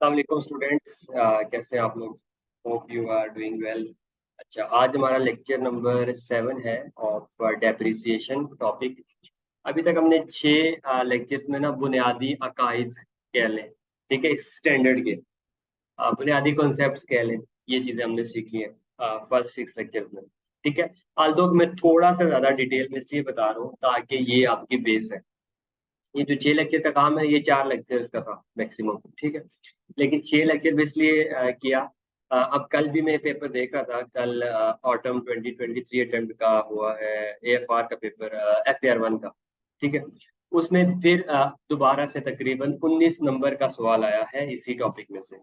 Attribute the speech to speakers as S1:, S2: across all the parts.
S1: अस्सलाम स्टूडेंट्स, कैसे हैं आप लोग। Hope you are doing well. अच्छा, आज हमारा लेक्चर नंबर 7 है ऑफ डेप्रिसिएशन टॉपिक। अभी तक हमने 6 लेक्चर्स में ना बुनियादी अकाइद कह लें, ठीक है, स्टैंडर्ड के बुनियादी कॉन्सेप्ट्स कह लें, ये चीज़ें हमने सीखी हैं फर्स्ट 6 लेक्चर्स में। ठीक है, आल्दो मैं थोड़ा सा ज़्यादा डिटेल में इसलिए बता रहा हूँ ताकि ये आपकी बेस है। ये जो 6 लेक्चर का काम है, ये 4 लेक्चर्स का था मैक्सिमम, ठीक है। लेकिन 6 लेक्चर भी इसलिए किया। अब कल भी मैं पेपर देख रहा था, कल ऑटम 2023 अटेम्प्ट का हुआ है, AFR का पेपर, FAR 1 का, ठीक है। उसमें फिर दोबारा से तकरीबन 19 नंबर का सवाल आया है इसी टॉपिक में से,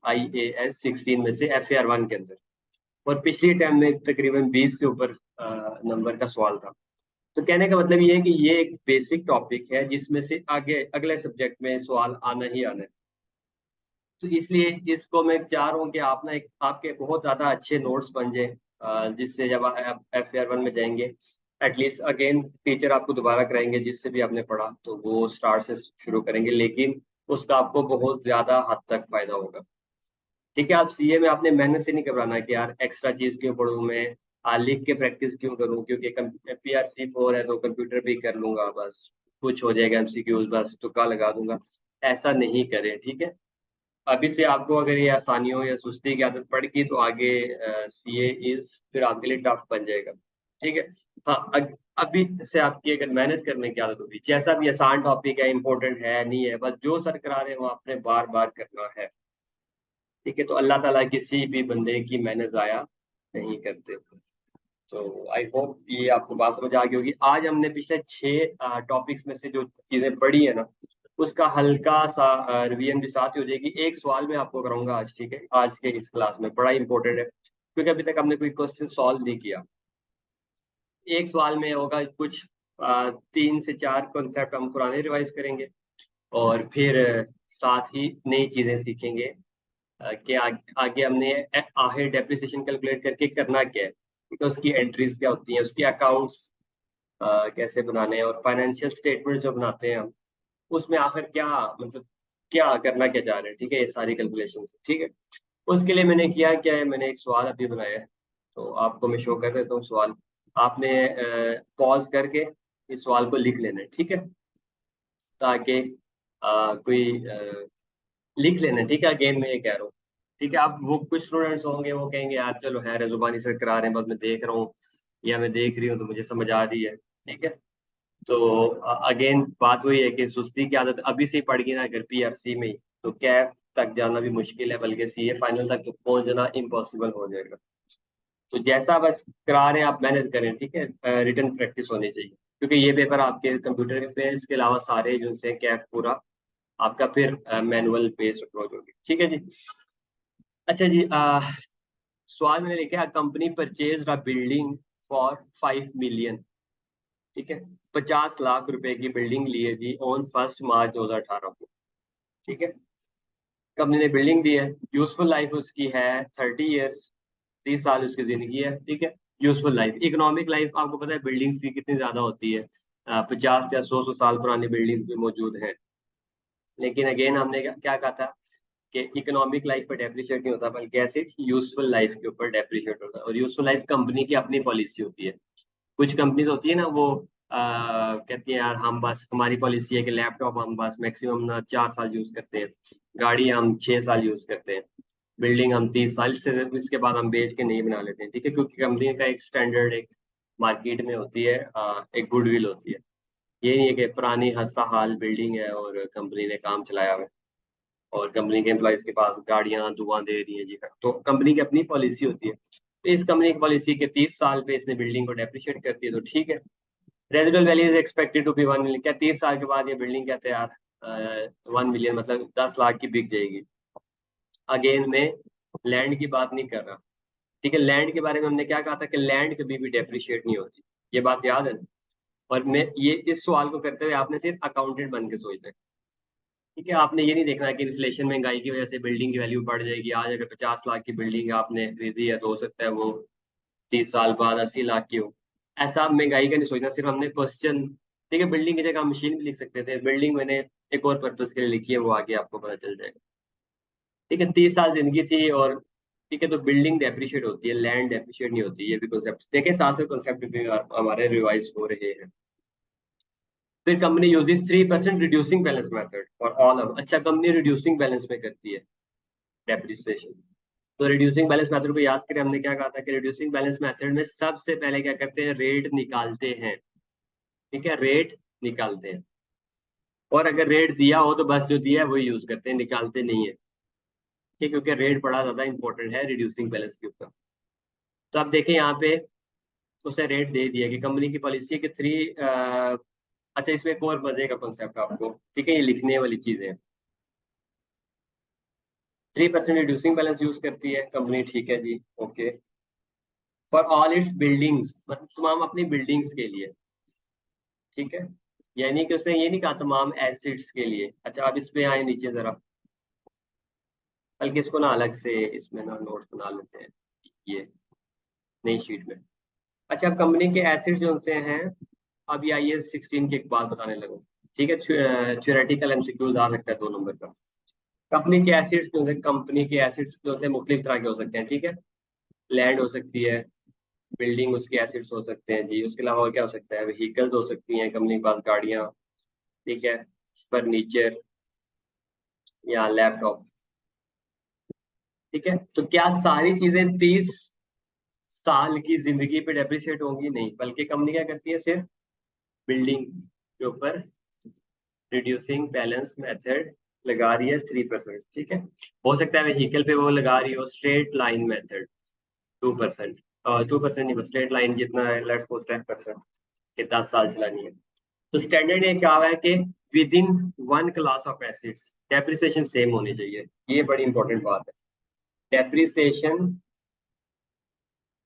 S1: IAS 16 में से FAR 1 के अंदर। और पिछली टाइम में तकरीबन 20 से ऊपर नंबर का सवाल था। तो कहने का मतलब ये है कि ये एक बेसिक टॉपिक है जिसमें से आगे अगले सब्जेक्ट में सवाल आना ही आना है। तो इसलिए इसको मैं चाह रहा हूँ कि आप ना एक आपके बहुत ज़्यादा अच्छे नोट्स बन जाए, जिससे जब आप FAR 1 में जाएंगे एटलीस्ट अगेन टीचर आपको दोबारा कराएंगे जिससे भी आपने पढ़ा, तो वो स्टार्ट से शुरू करेंगे, लेकिन उसका आपको बहुत ज़्यादा हद तक फायदा होगा। ठीक है, आप CA में आपने मेहनत से नहीं घबराना कि यार एक्स्ट्रा चीज क्यों पढूं मैं, लिख के प्रैक्टिस क्यों करूं, क्योंकि PRC 4 है तो कंप्यूटर भी कर लूंगा, बस कुछ हो जाएगा MCQs, बस तुक्का लगा दूंगा। ऐसा नहीं करें, ठीक है। अभी से आपको अगर ये आसानियों या सुस्ती की आदत पड़ गई तो आगे CA इज फिर आपके लिए टफ बन जाएगा, ठीक है। हाँ, अभी से आपकी अगर मेहनत करने की आदत होगी, जैसा भी आसान टॉपिक है, इंपॉर्टेंट है नहीं है, बस जो सर करा रहे हैं वो आपने बार बार करना है, ठीक है। तो अल्लाह ताला किसी भी बंदे की मेहनत ज़ाया नहीं करते। तो आई होप ये आपको बात समझ आ गई होगी। आज हमने पिछले 6 टॉपिक्स में से जो चीज़ें पढ़ी है ना, उसका हल्का सा रिवीजन भी साथ ही हो जाएगी। एक सवाल मैं आपको कराऊंगा आज, ठीक है, आज के इस क्लास में बड़ा इंपॉर्टेंट है क्योंकि अभी तक हमने कोई क्वेश्चन सॉल्व नहीं किया। एक सवाल में होगा कुछ 3 से 4 कॉन्सेप्ट हम पुराने रिवाइज करेंगे, और फिर साथ ही नई चीज़ें सीखेंगे कि आगे हमने आहे डेप्रिसिएशन कैलकुलेट करके करना क्या है, ठीक है, उसकी एंट्रीज क्या होती हैं, उसकी अकाउंट्स कैसे बनाने हैं, और फाइनेंशियल स्टेटमेंट जो बनाते हैं हम, उसमें आखिर क्या मतलब क्या करना क्या चाह रहे हैं, ठीक है, ये सारी कैलकुलेशन, ठीक है। उसके लिए मैंने किया क्या है, मैंने एक सवाल अभी बनाया है, तो आपको मैं शो कर देता हूँ सवाल। आपने पॉज करके इस सवाल को लिख लेना है, ठीक है, ताकि कोई लिख लेना, ठीक है। अगेन मैं ये कह रहा हूँ, ठीक है। आप वो कुछ स्टूडेंट्स होंगे वो कहेंगे यार चलो है जुबानी से करा रहे हैं, बस मैं देख रहा हूँ या मैं देख रही हूँ तो मुझे समझ आ रही है, ठीक है। तो अगेन बात वही है कि सुस्ती की आदत अभी से ही पड़ गई ना अगर PRC में ही, तो कैफ तक जाना भी मुश्किल है, बल्कि CA फाइनल तक तो पहुंचना इम्पॉसिबल हो जाएगा। तो जैसा बस करा रहे हैं आप मेहनत करें, ठीक है। रिटर्न प्रैक्टिस होनी चाहिए क्योंकि ये पेपर आपके कंप्यूटर पे है, इसके अलावा सारे जो से कैफ पूरा आपका फिर मैनुअल बेस्ड अप्रोच होगी, ठीक है जी। अच्छा जी, सवाल मैंने लिखा है company purchase a building for 5 million, ठीक है, 50 लाख रुपए की बिल्डिंग ली है जी ऑन 1 मार्च 2018 को, ठीक है। कंपनी ने बिल्डिंग दी है, यूजफुल लाइफ उसकी है 30 ईयर्स, 30 साल उसकी जिंदगी है, ठीक है। यूजफुल लाइफ, इकोनॉमिक लाइफ आपको पता है बिल्डिंग्स की कितनी ज्यादा होती है, 50 या 100 साल पुरानी बिल्डिंग्स भी मौजूद हैं। लेकिन अगेन हमने क्या कहा था कि इकोनॉमिक लाइफ पर डेप्रिशिएट नहीं होता, बल्कि एसिड यूजफुल लाइफ के ऊपर डेप्रिशिएट होता है, और यूजफुल लाइफ कंपनी की अपनी पॉलिसी होती है। कुछ कंपनीज होती है ना, वो कहती है यार हम बस हमारी पॉलिसी है कि लैपटॉप हम बस मैक्सिमम ना 4 साल यूज करते हैं, गाड़ी हम 6 साल यूज करते हैं, बिल्डिंग हम 30 साल से इसके बाद हम बेच के नहीं बना लेते हैं, ठीक है, क्योंकि कंपनी का एक स्टैंडर्ड एक मार्केट में होती है, एक गुडविल होती है। ये नहीं है कि पुरानी हंसता हाल बिल्डिंग है और कंपनी ने काम चलाया हुआ है और कंपनी के एम्प्लॉयज के पास गाड़ियां धुआं दे रही हैं जी, तो कंपनी की अपनी पॉलिसी होती है। तो इस कंपनी की पॉलिसी के 30 साल पे इसने बिल्डिंग को डेप्रिशिएट कर दिया, तो ठीक है। Residual value is expected to be 1 million, क्या 30 साल के बाद ये बिल्डिंग कहते हैं यार 1 मिलियन मतलब 10 लाख की बिक जाएगी। अगेन मैं लैंड की बात नहीं कर रहा, ठीक है। लैंड के बारे में हमने क्या कहा था कि लैंड कभी भी डेप्रिशिएट नहीं होती, ये बात याद है। और मैं ये इस सवाल को करते हुए आपने सिर्फ अकाउंटेंट बन के सोचना है, ठीक है। आपने ये नहीं देखना कि इन्फ्लेशन महंगाई की वजह से बिल्डिंग की वैल्यू बढ़ जाएगी। आज अगर 50 लाख की बिल्डिंग आपने खरीदी है तो हो सकता है वो 30 साल बाद 80 लाख की हो। ऐसा आप महंगाई का नहीं सोचना, सिर्फ हमने क्वेश्चन ठीक है, बिल्डिंग की जगह हम मशीन भी लिख सकते थे, बिल्डिंग मैंने एक और पर्पज के लिए लिखी है, वो आगे आपको पता चल जाएगा। ठीक है, 30 साल जिंदगी थी और ठीक है, तो बिल्डिंग डेप्रिशिएट होती है, लैंड डेप्रिशिएट नहीं होती, ये भी कॉन्सेप्ट देखें, साथ से कॉन्सेप्ट भी हमारे रिवाइज हो रहे हैं। फिर company uses 3% reducing balance method for all of, अच्छा कंपनी रिड्यूसिंग बैलेंस में करती है डेप्रिसिएशन। तो रिड्यूसिंग बैलेंस मेथड को याद करें, हमने क्या कहा था कि रिड्यूसिंग बैलेंस मेथड में सबसे पहले क्या करते हैं, रेट निकालते हैं। ठीक है, रेट निकालते हैं, और अगर रेट दिया हो तो बस जो दिया है वही यूज करते हैं, निकालते नहीं है। ठीक है, क्योंकि रेट बड़ा ज्यादा इंपॉर्टेंट है रिड्यूसिंग बैलेंस के ऊपर। तो आप देखें यहाँ पे उसे रेट दे दिया कि कंपनी की पॉलिसी है कि अच्छा इसमें एक और मजे का कॉन्सेप्ट आपको, ठीक है, ये लिखने वाली चीजें हैं। 3% रिड्यूसिंग बैलेंस यूज करती है कंपनी, ठीक है जी, okay. For all its buildings, मतलब तमाम अपनी बिल्डिंग्स के लिए, ठीक है, यानी कि उसने ये नहीं कहा तमाम एसिड्स के लिए। अच्छा अब इस पे आए नीचे जरा, बल्कि इसको ना अलग से इसमें ना नोट्स बना लेते हैं, ये नई शीट में। अच्छा अब कंपनी के एसिड्स जो से हैं, अब ये IS 16 की एक बात बताने लगो, ठीक है, थ्योरेटिकल एमसीक्यूज आ सकता है 2 नंबर का। कंपनी के एसिड्स जो है, कंपनी के एसिड्स जो है मुख्तलिफ तरह के हो सकते हैं, ठीक है, लैंड हो सकती है, बिल्डिंग उसके एसिड्स हो सकते हैं जी, उसके अलावा और क्या हो सकता है, व्हीकल्स हो सकती हैं कंपनी के पास, गाड़ियाँ, ठीक है, फर्नीचर या लैपटॉप। ठीक है, तो क्या सारी चीजें 30 साल की जिंदगी पे डेप्रिशिएट होंगी? नहीं, बल्कि कंपनी क्या करती है, सिर्फ बिल्डिंग के ऊपर रिड्यूसिंग बैलेंस मेथड लगा रही है 3%। ठीक है, हो सकता है व्हीकल पे वो लगा रही हो स्ट्रेट लाइन मेथड 2%, 2% नहीं, बस स्ट्रेट लाइन जितना है, लेट्स सपोज 10% कि 10 साल चलानी है। तो स्टैंडर्ड ये कहा हुआ है कि with in one class of acids depreciation same होनी चाहिए, ये बड़ी इंपॉर्टेंट बात है। Depreciation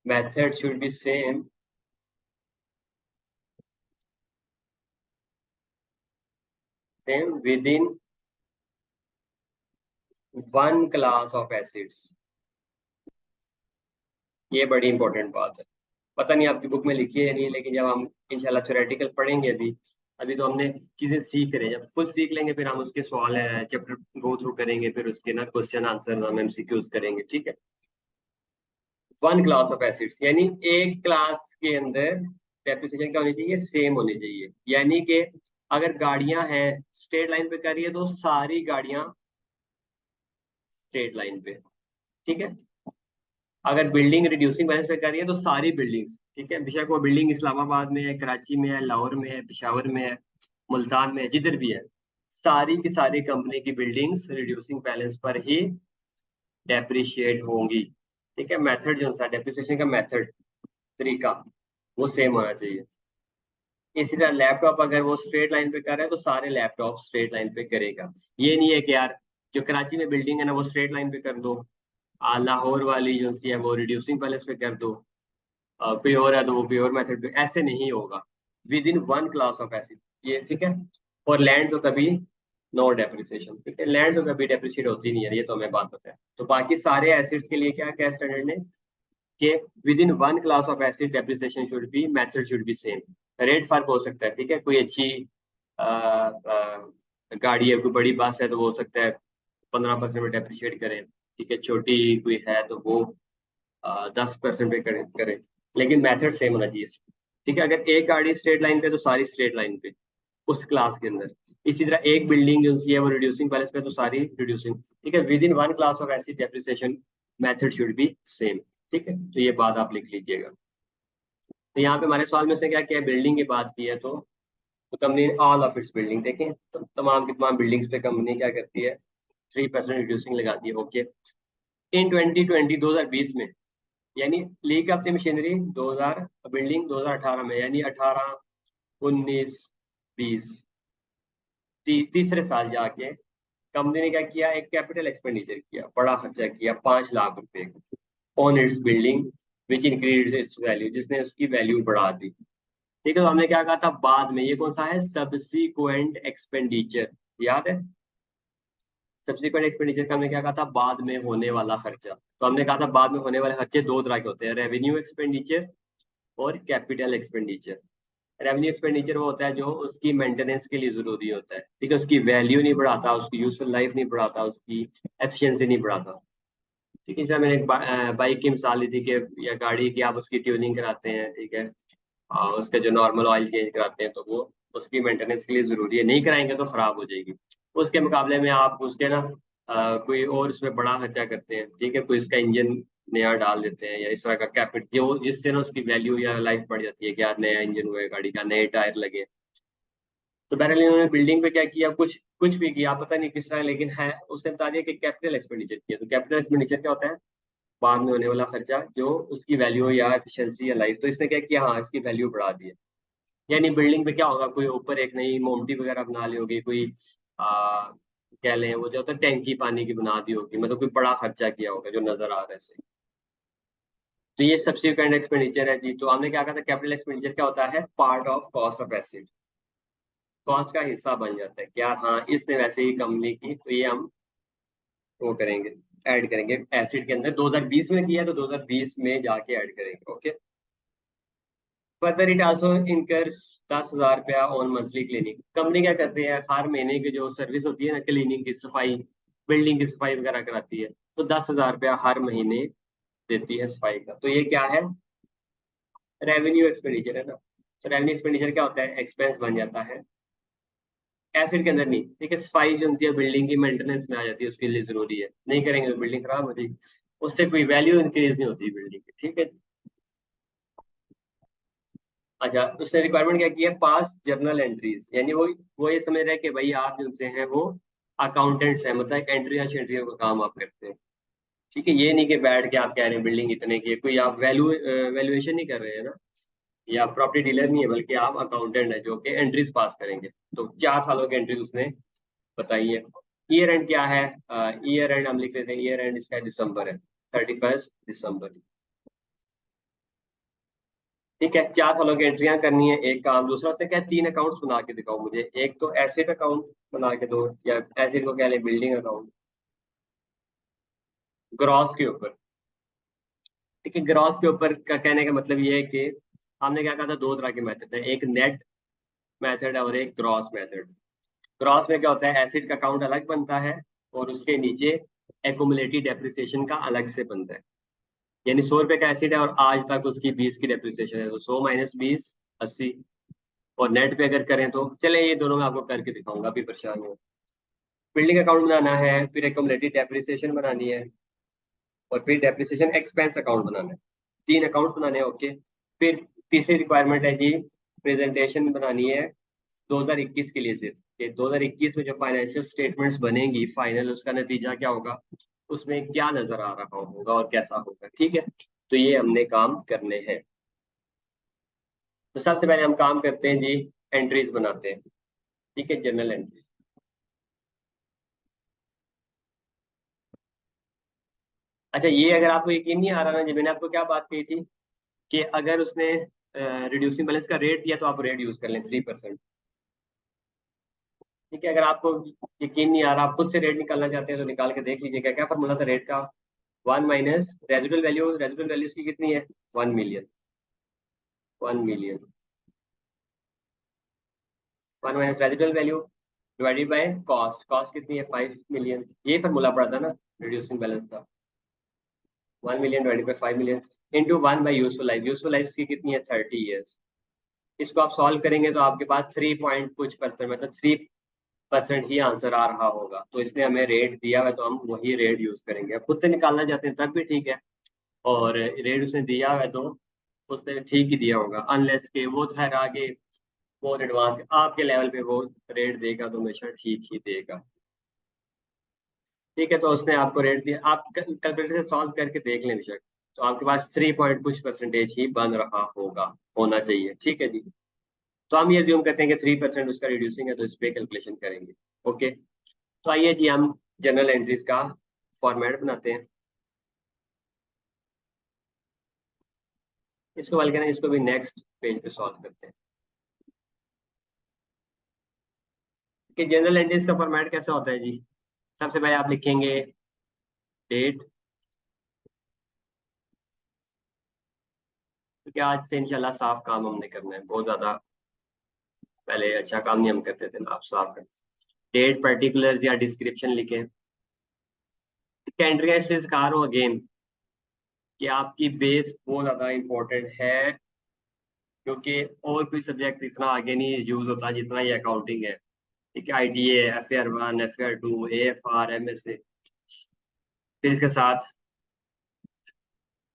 S1: method should be same same with in one class of acids, ये बड़ी इंपॉर्टेंट बात है। पता नहीं आपकी बुक में लिखी है या नहीं, लेकिन जब हम इंशाल्लाह थ्योरेटिकल पढ़ेंगे, अभी अभी तो हमने चीजें सीख रहे हैं, जब खुद सीख लेंगे फिर हम उसके सवाल है चैप्टर गो थ्रू करेंगे, फिर उसके ना क्वेश्चन आंसर हम MCQs करेंगे, ठीक है। वन क्लास ऑफ एसिड्स यानी एक क्लास के अंदर डेप्रिसिएशन क्या होनी चाहिए, सेम होनी चाहिए। यानी कि अगर गाड़ियां हैं स्ट्रेट लाइन पे कर रही है तो सारी गाड़ियां स्ट्रेट लाइन पे, ठीक है। अगर बिल्डिंग रिड्यूसिंग बैलेंस पे कर रही है तो सारी बिल्डिंग्स, ठीक है, बेशक वो बिल्डिंग इस्लामाबाद में है, कराची में है, लाहौर में है, पेशावर में है, मुल्तान में है, जिधर भी है, सारी की सारी कंपनी की बिल्डिंग्स रिड्यूसिंग बैलेंस पर ही डेप्रिशिएट होंगी। ठीक है, मेथड जो सा डेप्रिसिएशन का मेथड, तरीका, वो सेम होना चाहिए। इसी तरह लैपटॉप अगर वो स्ट्रेट लाइन पे कर रहा है तो सारे लैपटॉप स्ट्रेट लाइन पे करेगा। ये नहीं है कि यार जो कराची में बिल्डिंग है ना वो स्ट्रेट लाइन पे कर दो, लाहौर वाली जो सी है वो रिड्यूसिंग बैलेंस पे कर दो, कोई और है तो वो कोई और मेथड पे, ऐसे नहीं होगा। With in one class of acid, ये ठीक है। और लैंड तो कभी नो डेप्रिसिएशन, ठीक है, लैंड तो कभी डेप्रिशिएट होती नहीं है, ये तो हमें बात पता है। तो बाकी सारे एसिड्स के लिए क्या क्या स्टैंडर्ड ने कि with in one class of acid depreciation should be, method should be same. Rate फर्क हो सकता है, ठीक है, कोई अच्छी अ, अ, गाड़ी है, कोई बड़ी बस है तो वो हो सकता है 15% में डेप्रिशिएट करें, ठीक है, छोटी कोई है तो वो 10% पे करे, लेकिन मेथड सेम होना चाहिए। ठीक है, अगर एक गाड़ी स्ट्रेट लाइन पे तो सारी स्ट्रेट लाइन पे उस क्लास के अंदर। इसी तरह एक बिल्डिंग जो है वो रिड्यूसिंग बैलेंस पे तो सारी रिड्यूसिंग, ठीक है, with in one class of acid depreciation method should be same. ठीक है, तो ये बात आप लिख लीजिएगा। तो यहाँ पे हमारे सवाल में से क्या क्या बिल्डिंग की बात की है, तो company all of its building देखें, तो तमाम की तमाम बिल्डिंग्स पे कंपनी क्या करती है, 3% रिड्यूसिंग लगाती है, ओके। इन 2020 में, यानी ली कब थी मशीनरी 2000, बिल्डिंग 2018 में, यानी 18, 19, 20, तीसरे साल जाके कंपनी ने क्या किया, एक कैपिटल एक्सपेंडिचर किया, बड़ा खर्चा किया 5 लाख रुपए on it's building which increase its value, जिसने उसकी वैल्यू बढ़ा दी। ठीक है, तो हमने क्या कहा था बाद में, ये कौन सा है, सब्सिक्वेंट एक्सपेंडिचर, याद है। सब्सिक्वेंट एक्सपेंडिचर का हमने क्या कहा था, बाद में होने वाला खर्चा। तो हमने कहा था बाद में होने वाले खर्चे दो तरह के होते हैं, रेवेन्यू एक्सपेंडिचर और कैपिटल एक्सपेंडिचर। रेवेन्यू एक्सपेंडिचर वो होता है जो उसकी मेंटेनेंस के लिए जरूरी होता है, ठीक है, उसकी वैल्यू नहीं बढ़ाता, उसकी यूजफुल लाइफ नहीं बढ़ाता, उसकी एफिशिएंसी नहीं बढ़ाता। ठीक है, जैसे मैंने एक बाइक की मिसाल दी थी कि या गाड़ी की आप उसकी ट्यूनिंग कराते हैं, ठीक है, उसका जो नॉर्मल ऑयल चेंज कराते हैं तो वो उसकी मेंटेनेंस के लिए जरूरी है, नहीं कराएंगे तो खराब हो जाएगी। उसके मुकाबले में आप उसके ना कोई और उसमें बड़ा खर्चा करते हैं, ठीक है, कोई उसका इंजन नया डाल देते हैं या इस तरह का कैपिट जो जिससे ना उसकी वैल्यू या लाइफ बढ़ जाती है कि यार नया इंजन हुआ है गाड़ी का, नए टायर लगे। तो बहरहाल इन्होंने बिल्डिंग पे क्या किया, कुछ कुछ भी किया, पता नहीं किस तरह, लेकिन है उसने बता दिया कि कैपिटल एक्सपेंडिचर किया। तो कैपिटल एक्सपेंडिचर क्या होता है, बाद में होने वाला खर्चा जो उसकी वैल्यू या एफिशिएंसी या लाइफ। तो इसने क्या किया, हाँ इसकी वैल्यू बढ़ा दी है। यानी बिल्डिंग पे क्या होगा, कोई ऊपर एक नई मोमटी वगैरह बना ली होगी, कोई आ, कह लें वो जो होता है टैंकी पानी की बना दी होगी, मतलब कोई बड़ा खर्चा किया होगा जो नजर आ रहा है सही। तो ये सब्सिक्वेंट एक्सपेंडिचर है जी। तो हमने क्या कहा था, कैपिटल एक्सपेंडिचर क्या होता है, part of cost of asset, cost का हिस्सा बन जाता है कि यार हाँ इसने वैसे ही कंपनी की, तो ये हम वो करेंगे, ऐड करेंगे एसिड के अंदर। 2020 में किया तो 2020 में जाके ऐड करेंगे। Okay, further it also incurs 10,000 रुपया ऑन मंथली क्लीनिंग। कंपनी क्या करती है, हर महीने की जो सर्विस होती है ना, क्लीनिंग की, सफाई, बिल्डिंग की सफाई वगैरह कराती है, तो 10,000 रुपया हर महीने देती है सफाई का। तो ये क्या है, रेवेन्यू एक्सपेंडिचर है ना। तो रेवेन्यू एक्सपेंडिचर क्या होता है, एक्सपेंस बन जाता है, एसिड के अंदर नहीं, ठीक है। सफाई जो होती है बिल्डिंग की मेंटेनेंस में आ जाती है, उसके लिए जरूरी है, नहीं करेंगे तो बिल्डिंग खराब हो जाएगी, उससे कोई वैल्यू इंक्रीज नहीं होती बिल्डिंग की, ठीक है। अच्छा, उसने रिक्वायरमेंट क्या की है, पास जर्नल एंट्रीज, यानी वो ये समझ रहे हैं कि भाई आप जिनसे हैं वो अकाउंटेंट्स हैं, मतलब एंट्रियां शेंट्रियों का काम आप करते हैं, ठीक है। ये नहीं कि बैठ के आप कह रहे हैं बिल्डिंग इतने की है, कोई आप वैल्यूएशन नहीं कर रहे हैं ना, या प्रॉपर्टी डीलर नहीं है, बल्कि आप अकाउंटेंट है जो कि एंट्रीज पास करेंगे। तो 4 सालों की एंट्रीज उसने बताई है। ईयर एंड क्या है, ईयर एंड हम लिख लेते हैं, ईयर एंड इसका दिसंबर है, 31 दिसंबर, ठीक है। 4 सालों की एंट्रियां करनी है, एक काम। दूसरा उसने क्या है, 3 अकाउंट्स बना के दिखाओ मुझे, एक तो एसेट अकाउंट बना के दो, या एसेट को कह ले बिल्डिंग अकाउंट, ग्रॉस के ऊपर, ठीक है। ग्रॉस के ऊपर का कहने का मतलब ये है कि हमने क्या कहा था, दो तरह के मेथड है, एक नेट मेथड है और एक ग्रॉस मेथड। ग्रॉस में क्या होता है, एसिड का अकाउंट अलग बनता है और उसके नीचे एकुमुलेटेड डेप्रिसिएशन का अलग से बनता है। यानी 100 रुपए का एसिड है और आज तक उसकी 20 की डेप्रिसिएशन है, तो 100 - 20 80। और नेट पे अगर करें तो चले, ये दोनों मैं आपको करके दिखाऊंगा, अभी परेशान हो। बिल्डिंग अकाउंट बनाना है, फिर एकुमुलेटेड डेप्रिसिएशन बनानी है, और फिर डेप्रिसिएशन एक्सपेंस अकाउंट बनाना है। 3 अकाउंट्स बनाने हैं, ओके। फिर तीसरी रिक्वायरमेंट है जी, प्रेजेंटेशन बनानी है 2021 के लिए सिर्फ, कि 2021 में जो फाइनेंशियल स्टेटमेंट्स बनेंगी फाइनल, उसका नतीजा क्या होगा, उसमें क्या नजर आ रहा होगा और कैसा होगा, ठीक है। तो ये हमने काम करने हैं। तो सबसे पहले हम काम करते हैं जी, एंट्रीज बनाते हैं, ठीक है, जर्नल एंट्रीज। अच्छा, ये अगर आपको यकीन नहीं आ रहा ना जी, मैंने आपको क्या बात कही थी कि अगर उसने रिड्यूसिंग बैलेंस का रेट दिया तो आप रेट यूज कर लें 3%, ठीक है। अगर आपको यकीन नहीं आ रहा, आप खुद से रेट निकालना चाहते हैं तो निकाल के देख लीजिएगा, क्या फॉर्मूला था रेट का, 1 - रेजिडुअल वैल्यू, रेजिडुअल वैल्यू की कितनी है, 1 million, 1 million, 1 - residual value divided by cost, cost कितनी है, 5 मिलियन। ये फॉर्मूला पड़ा था ना रिड्यूसिंग बैलेंस का, 1 million divided by 5 million into 1 by useful life, useful life की कितनी है, 30 ईयर्स। इसको आप सॉल्व करेंगे तो आपके पास 3 पॉइंट कुछ %, मतलब 3% ही आंसर आ रहा होगा। तो इसने हमें रेट दिया हुआ है तो हम वही रेट यूज करेंगे। अब खुद से निकालना चाहते हैं तब भी ठीक है, और रेट उसने दिया हुआ है तो उसने ठीक ही दिया होगा, अनलेस के वो खैर आगे बहुत एडवांस आपके लेवल पे वो रेट देगा तो हमेशा ठीक ही देगा, ठीक है। तो उसने आपको रेट दिया, आप कैलकुलेटर से सॉल्व करके देख लें बेशक, तो आपके पास 3 पॉइंट कुछ % ही बन रहा होगा, होना चाहिए, ठीक है जी। तो हम ये ज्यूम करते हैं कि 3% उसका रिड्यूसिंग है, तो इस पे कैलकुलेशन करेंगे, ओके। तो आइए जी हम जनरल एंट्रीज का फॉर्मेट बनाते हैं। इसको वाले कहना, इसको भी नेक्स्ट पेज पे सॉल्व करते हैं कि जनरल एंट्रीज का फॉर्मेट कैसा होता है जी। सबसे पहले आप लिखेंगे डेट, क्योंकि आज से इंशाल्लाह साफ काम हमने करना है, बहुत ज्यादा पहले अच्छा काम नहीं हम करते थे ना, आप साफ कर डेट पर्टिकुलर या डिस्क्रिप्शन लिखें। कैंट्री से सिखा रहा हूँ अगेन कि आपकी बेस बहुत ज्यादा इंपॉर्टेंट है, क्योंकि और कोई सब्जेक्ट इतना आगे नहीं यूज होता जितना ये अकाउंटिंग है। ठीक है, ITA, FAR 1, FAR 2, AFR, MSA, फिर इसके साथ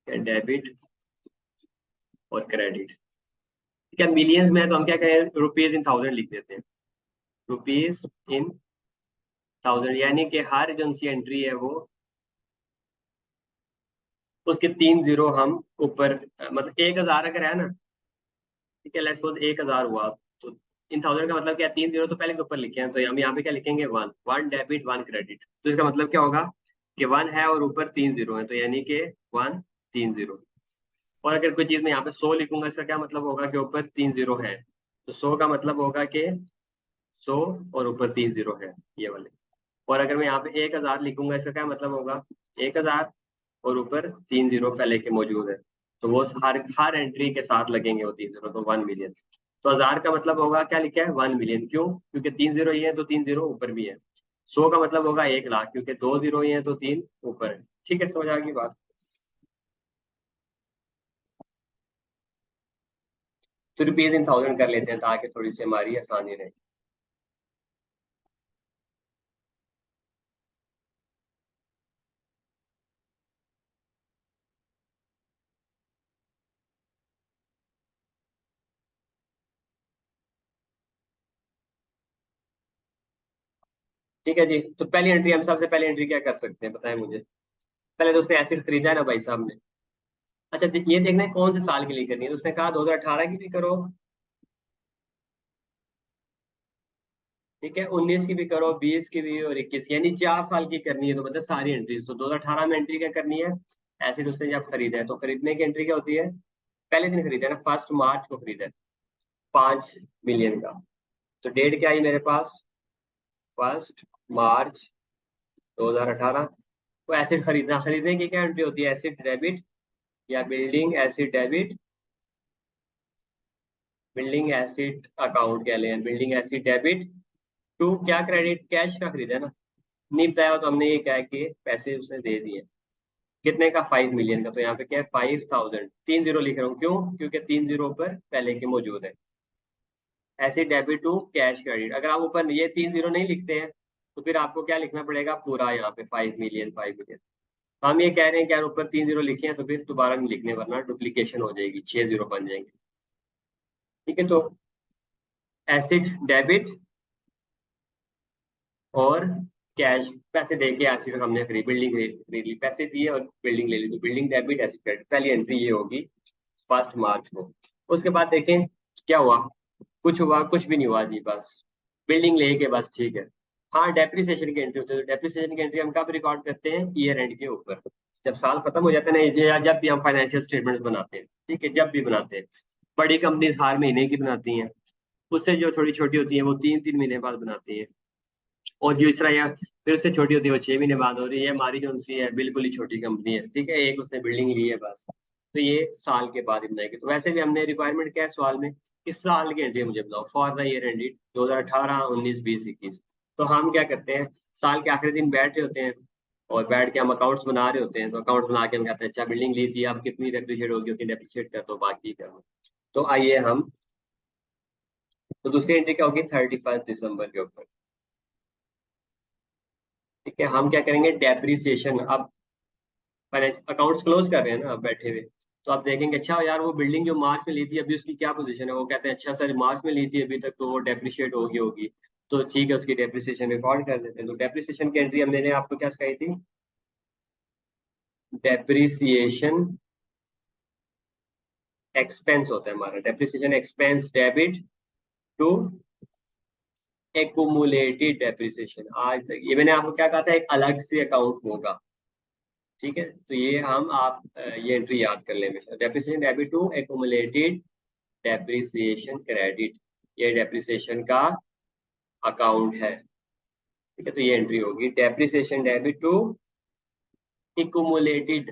S1: डेबिट और क्रेडिट। ठीक है, मिलियंस में है तो हम क्या करें, रुपीज इन थाउजेंड लिख देते हैं, रुपीज इन थाउजेंड, यानी कि हर जो सी एंट्री है वो उसके 3 जीरो हम ऊपर, मतलब 1,000 अगर है ना, ठीक है, लेट्स सपोज 1,000 हुआ, तो इन थाउजेंड का मतलब क्या है, 3 जीरो तो पहले के ऊपर लिखे हैं, तो हम यहाँ पे क्या लिखेंगे, one, one debit one credit. तो इसका मतलब क्या होगा कि वन है और ऊपर 3 जीरो है, तो यानी कि वन, 3 जीरो। और अगर कोई चीज में यहाँ पे 100 लिखूंगा, इसका क्या मतलब होगा कि ऊपर 3 जीरो है, तो 100 का मतलब होगा कि 100 और ऊपर 3 जीरो है, ये वाले। और अगर मैं यहाँ पे 1,000 लिखूंगा, इसका क्या मतलब होगा, 1,000 और ऊपर 3 जीरो पहले के मौजूद है, तो वो हर हर एंट्री के साथ लगेंगे वो 3 जीरो, तो 1 मिलियन। तो 1,000 का मतलब होगा क्या लिखा है, 1 मिलियन, क्यों, क्योंकि 3 जीरो ही है तो 3 जीरो ऊपर भी है। 100 का मतलब होगा 1,00,000, क्योंकि 2 जीरो ही है तो 3 ऊपर है। ठीक है, समझ आ गई बात। तो रुपीज इन थाउजेंड कर लेते हैं ताकि थोड़ी सी हमारी आसानी रहे। ठीक है जी, तो पहली एंट्री हम सबसे पहली एंट्री क्या कर सकते हैं, बताएं मुझे। पहले तो उसने एसिड खरीदा है ना भाई साहब ने। अच्छा, ये देखना है कौन से साल के लिए करनी है, तो उसने कहा 2018 की भी करो, ठीक है, 19 की भी करो, 20 की भी और 21, यानी 4 साल की करनी है, तो मतलब सारी एंट्रीज। तो 2018 में एंट्री क्या करनी है, एसिड उसने जब खरीदा है, तो खरीदने की एंट्री क्या होती है, पहले दिन खरीदा है ना, 1 मार्च को खरीदा है, 5 मिलियन का। तो डेट क्या आई मेरे पास, 1 मार्च 2018। तो एसिड खरीदना, खरीदने की क्या एंट्री होती है, एसिड डेबिट या building acid debit, building acid account कह लें, बिल्डिंग एसिड डेबिट टू क्या, क्रेडिट, कैश का खरीदा है ना, नहीं बताया तो हमने ये क्या है कि पैसे उसने दे दिए, कितने का, 5 मिलियन का। तो यहाँ पे क्या है, 5,000, 3 जीरो लिख रहा हूँ, क्यों, क्योंकि 3 जीरो ऊपर पहले के मौजूद है। ऐसे डेबिट टू कैश क्रेडिट, अगर आप ऊपर ये 3 जीरो नहीं लिखते हैं, तो फिर आपको क्या लिखना पड़ेगा, पूरा यहाँ पे 5 मिलियन, 5 मिलियन। हम ये कह रहे हैं कि यार ऊपर 3 जीरो लिखे हैं, तो फिर दोबारा नहीं लिखने, वरना डुप्लीकेशन हो जाएगी, 6 जीरो बन जाएंगे। ठीक है, तो एसिड डेबिट और कैश, पैसे दे के एसिड हमने खरीद, बिल्डिंग खरीद ली, पैसे दिए और बिल्डिंग ले ली, तो बिल्डिंग डेबिट एसिड क्रेडिट, पहली एंट्री ये होगी 1 मार्च को। उसके बाद देखें क्या हुआ, कुछ हुआ, कुछ भी नहीं हुआ जी, बस बिल्डिंग लेके बस, ठीक है। हाँ, डेप्रिसिएशन की एंट्री होती है, तो डेप्रिसिएशन की एंट्री हम कब रिकॉर्ड करते हैं, ईयर एंड के ऊपर, जब साल खत्म हो जाता है ना, या जब भी हम फाइनेंशियल स्टेटमेंट बनाते हैं, ठीक है, जब भी बनाते हैं। बड़ी कंपनीज हर महीने की बनाती हैं, उससे जो थोड़ी छोटी होती है वो 3-3 महीने बाद बनाती है, और जो इस तरह या फिर उससे छोटी होती है वो 6 महीने बाद हो रही है। हमारी जो सी है बिल्कुल ही छोटी कंपनी है, ठीक है, एक उसने बिल्डिंग ली है बस, तो ये साल के बाद ही बनाएगी। तो वैसे भी हमने रिक्वायरमेंट क्या है सवाल में, किस साल की एंट्री मुझे बताओ, फॉर द ईयर एंडेड 2018, 19, 20, 21। तो हम क्या करते हैं, साल के आखिरी दिन बैठ रहे होते हैं, और बैठ के हम अकाउंट्स बना रहे होते हैं, तो अकाउंट्स बना के हम कहते हैं अच्छा बिल्डिंग ली थी, अब कितनी डेप्रिशिएट होगी, उतनी डेप्रिशिएट कर दो, बाकी कर दो। तो आइए हम, तो दूसरी एंट्री क्या होगी, 31 दिसंबर के ऊपर। ठीक है, हम क्या करेंगे, डेप्रिसिएशन, अब अकाउंट्स क्लोज कर रहे हैं ना अब बैठे हुए, तो आप देखेंगे अच्छा यार वो बिल्डिंग जो मार्च में ली थी अभी उसकी क्या पोजीशन है, वो कहते हैं अच्छा सर मार्च में ली थी अभी तक तो वो डेप्रिशिएट होगी होगी, तो ठीक है उसकी डेप्रिसिएशन रिकॉर्ड कर देते हैं। तो डेप्रिसिएशन की एंट्री हमने आपको क्या सिखाई थी, डेप्रिसिएशन एक्सपेंस होता है हमारा, depreciation expense debit to accumulated depreciation. आज तक ये मैंने आपको क्या कहा था, एक अलग से अकाउंट होगा, ठीक है, तो ये हम आप ये एंट्री याद कर लें हमेशा, depreciation debit to accumulated depreciation credit, ये डेप्रिसिएशन का अकाउंट है। ठीक है, तो ये एंट्री होगी depreciation debit to accumulated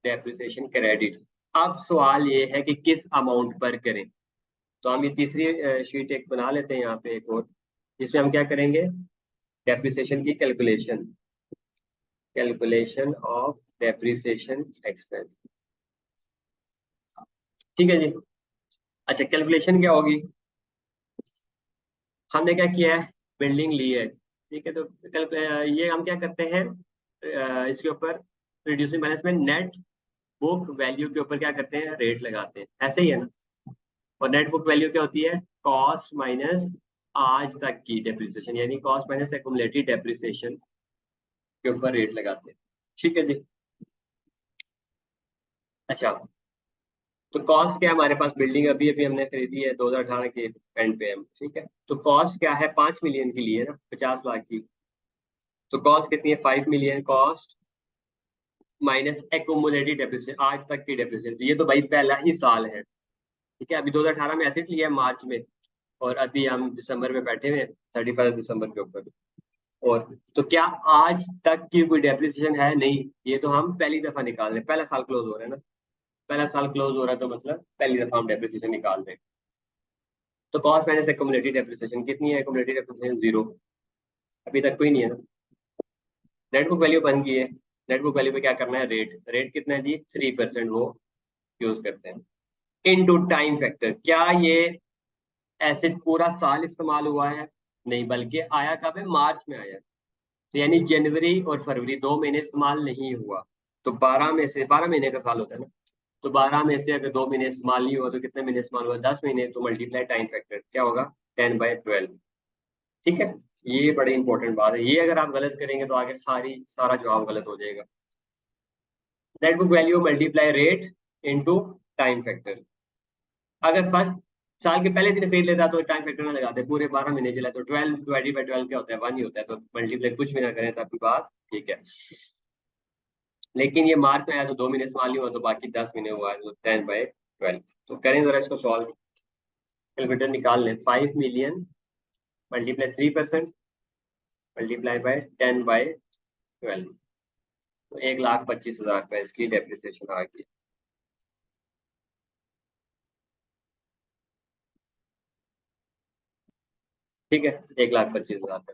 S1: depreciation credit. अब सवाल ये है कि किस अमाउंट पर करें, तो हम ये तीसरी शीट एक बना लेते हैं यहाँ पे एक और, जिसमें हम क्या करेंगे, डेप्रिसिएशन की calculation, calculation of depreciation expense. ठीक है जी। अच्छा, कैलकुलेशन क्या होगी, हमने क्या किया है, बिल्डिंग ली है, ठीक है, तो कल ये हम क्या करते हैं, इसके ऊपर रिड्यूसिंग बैलेंस में नेट बुक वैल्यू के ऊपर क्या करते हैं, रेट लगाते हैं, ऐसे ही है ना। और नेट बुक वैल्यू क्या होती है, कॉस्ट माइनस आज तक की डेप्रिसिएशन, यानी कॉस्ट माइनस एक्यूमुलेटेड डेप्रिसिएशन के ऊपर रेट लगाते हैं। ठीक है जी। अच्छा, तो कॉस्ट क्या है हमारे पास, बिल्डिंग अभी अभी हमने खरीदी है 2018 के एंड पे हम, ठीक है, तो कॉस्ट क्या है, 5 मिलियन की लिए ना, 50 लाख की। तो कॉस्ट कितनी है, 5 million cost minus accumulated depreciation, आज तक की डेप्रिसिएशन, ये तो भाई पहला ही साल है। ठीक है, अभी 2018 में एसेट लिया है मार्च में, और अभी हम दिसंबर में बैठे हुए हैं, 31 दिसंबर के ऊपर। और तो क्या आज तक की कोई डेप्रिसिएशन है, नहीं, ये तो हम पहली दफा निकाल रहे हैं, पहला साल क्लोज हो रहा है ना, पहला साल क्लोज हो रहा है, तो मतलब पहली दफा हम डेप्रिसिएशन निकाल रहे हैं। तो कॉस्ट माइनस एक्यूमुलेटेड डेप्रिसिएशन कितनी है, एक्यूमुलेटेड डेप्रिसिएशन 0, अभी तक कोई नहीं है ना। नेट बुक वैल्यू बन गई है, नेट बुक वैल्यू पे क्या करना है, रेट, रेट कितना है जी, 3% वो यूज करते हैं। इनटू टाइम फैक्टर, क्या ये एसिड पूरा साल इस्तेमाल हुआ है, नहीं, बल्कि आया कब है, मार्च में आया, तो यानी जनवरी और फरवरी 2 महीने इस्तेमाल नहीं हुआ। तो 12 में से, 12 महीने का साल होता है ना, तो 12 में से अगर 2 महीने इस्तेमाल नहीं हुआ तो कितने महीने इस्तेमाल हुआ, 10 महीने, तो मल्टीप्लाई टाइम फैक्टर क्या होगा, 10/12। ठीक है, ये बड़ी इंपॉर्टेंट बात है, ये अगर आप गलत करेंगे तो आगे सारा जवाब गलत हो जाएगा। Net book value multiply rate into time factor. अगर फर्स्ट साल के पहले दिन खरीद लेता तो टाइम फैक्टर ना लगाते, पूरे 12 महीने चला, तो 12 डिवाइडेड बाई 12 क्या होता है, 1 ही होता है, तो मल्टीप्लाई कुछ भी ना करें तब भी बात ठीक है। लेकिन ये मार्च में आया तो 2 महीने इस्तेमाल नहीं हुआ, तो बाकी 10 महीने हुआ है, तो 10/12। तो करें जरा इसको सॉल्व, कैलकुलेटर निकाल लें, 5 मिलियन मल्टीप्लाई 3% मल्टीप्लाई बाय 10/12, तो 1,25,000 रुपए इसकी डेप्रिसिएशन आ गई। ठीक है, 1,25,000 रुपए,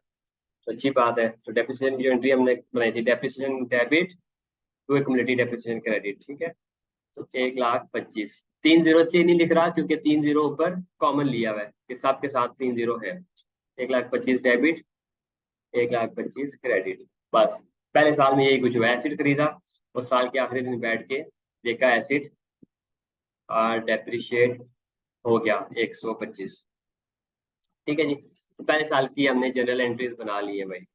S1: तो अच्छी बात है। तो डेप्रिसिएशन की जो एंट्री हमने बनाई थी, depreciation debit to accumulated depreciation credit, ठीक है, तो 1,25,000, 3 जीरो इसलिए नहीं लिख रहा क्योंकि 3 जीरो ऊपर कॉमन लिया हुआ है कि सबके साथ 3 जीरो है। 1,25,000 डेबिट, 1,25,000 क्रेडिट, बस। पहले साल में यही कुछ हुआ, एसिड खरीदा और साल के आखिरी दिन बैठ के देखा एसिड डेप्रिशिएट हो गया 125। ठीक है जी, तो पहले साल की हमने जनरल एंट्रीज बना ली है भाई,